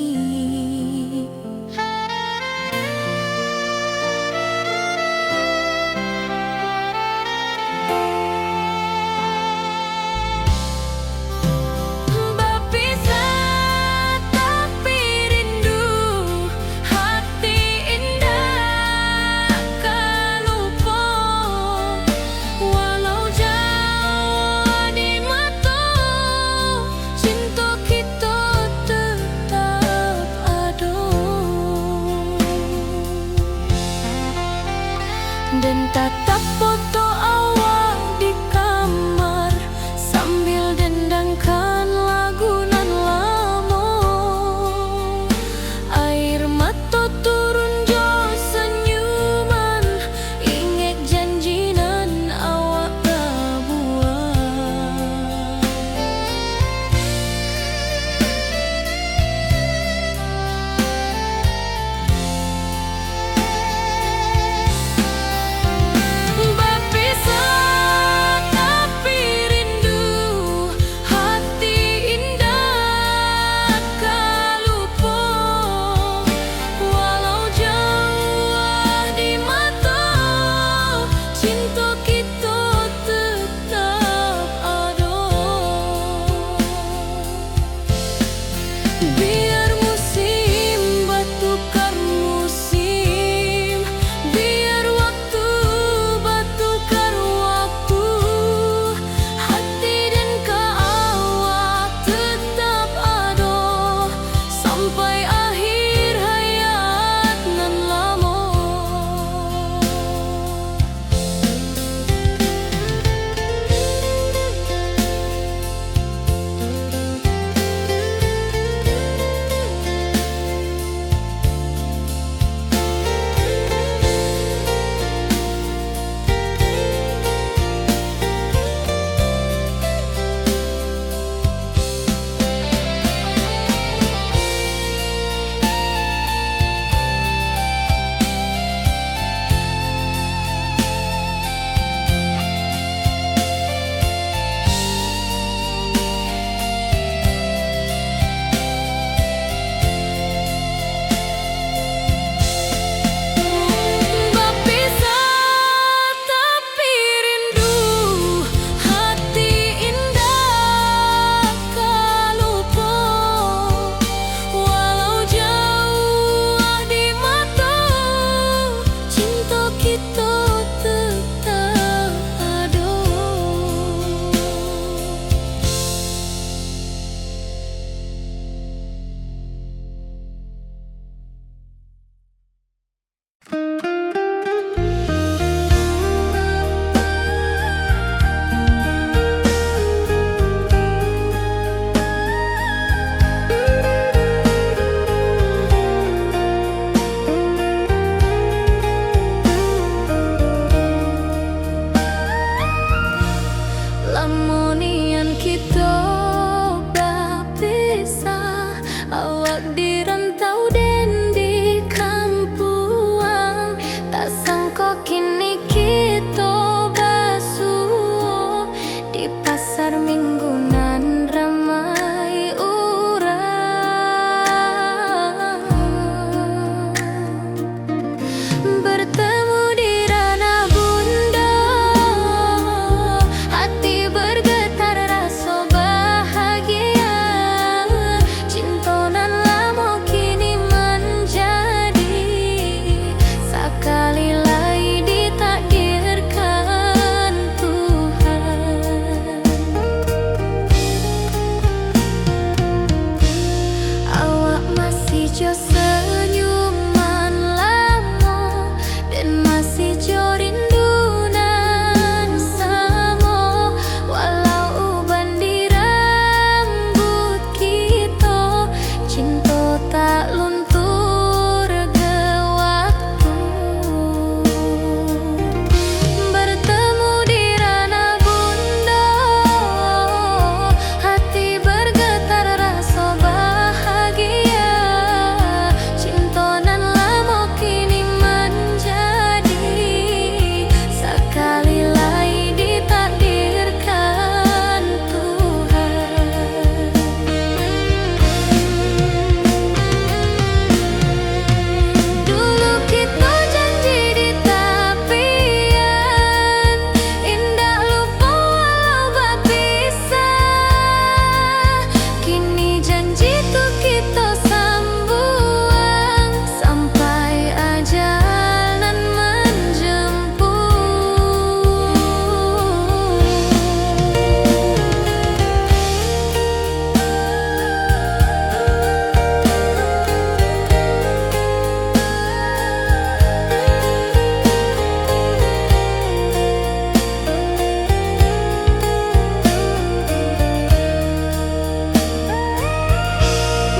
Berpisah tapi rindu, hati indah pasar minggunan ramai orang, bertemu di ranah bunda, hati bergetar rasa bahagia. Cinta nan lama kini menjadi sekali lagi ditakdirkan Tuhan. Awak masih jo senyuman lama dan masih jo rindunan sama, walau uban di rambut kita, cinta tak luntur ke waktu. Bertemu di ranah bunda, hati bergetar rasa bahagia. Cinta nan lama kini menjadi sekali lagi ditakdirkan Tuhan. Dulu kita janji di tepian, indah lupa walau berpisah. Kini janji tuh kita sambuang sampai ajal nan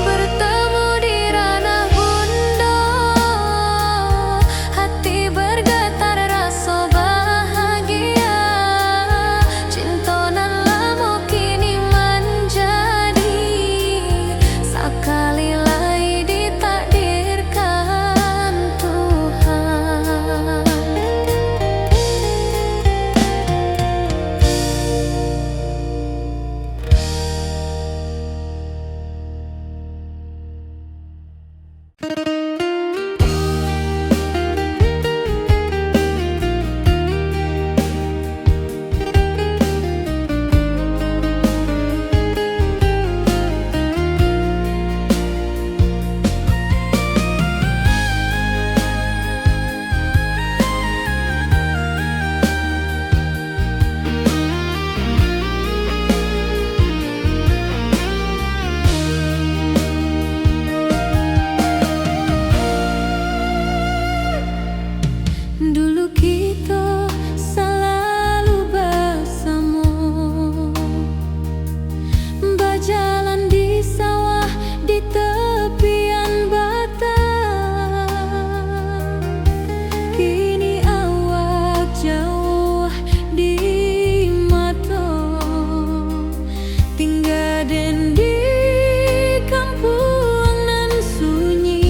bertemu di ranah bunda, hati bergetar rasa bahagia. Cinta nan lama kini menjadi sekali lagi ditakdirkan Tuhan. Dulu kita selalu bersama, berjalan di sawah di tepian batang. Kini awak jauh di mata, tinggal den di kampung nan sunyi.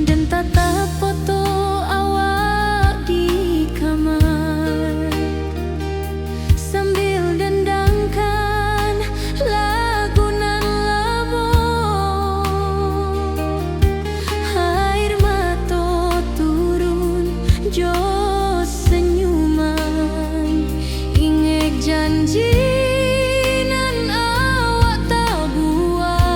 Dan tatap foto awak di kamar, sambil dendangkan lagu nan lama. Air mata turun jo senyuman, ingat janji nan awak tak buat.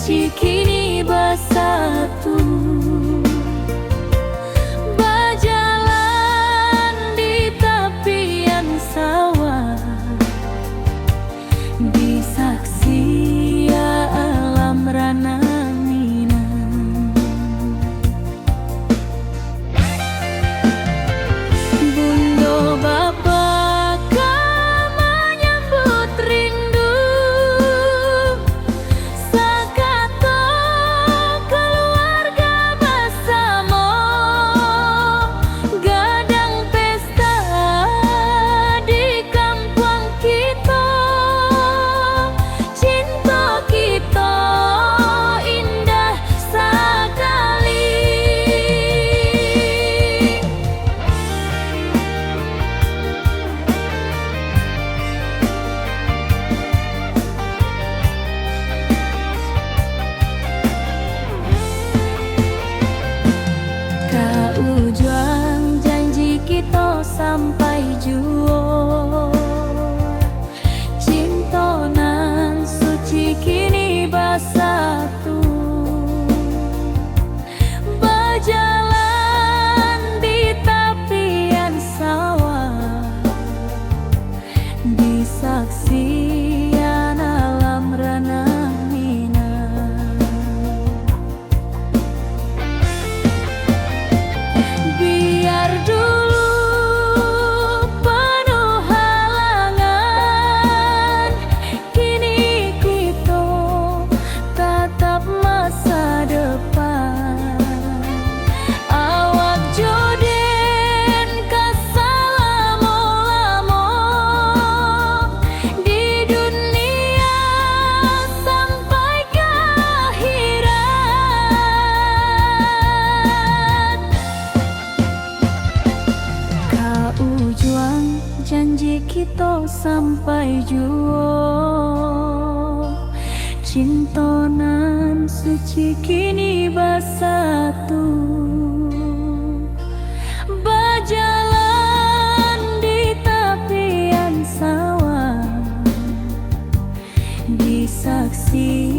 suci kini bersatu. Berjalan di tepian sawah, di saksi alam rana Minang. Bundo Bapa kau menyambut rindu, sakato keluarga bersama, gadang pesta di kampung kita. Cinta kita indah sekali. Kau juang janji kita sampai jua. Cinta nan suci kini bersatu. Berjalan di tepian sawah, di saksian alam rana Minang. Biar dulu penuh halangan, kini kita tatap masa depan. Awak joden kesalamo-lamo di dunia sampai ke akhirat. Kau juang janji kita sampai jua. Cinta nan suci kini bersatu. Berjalan di tepian sawah, di saksi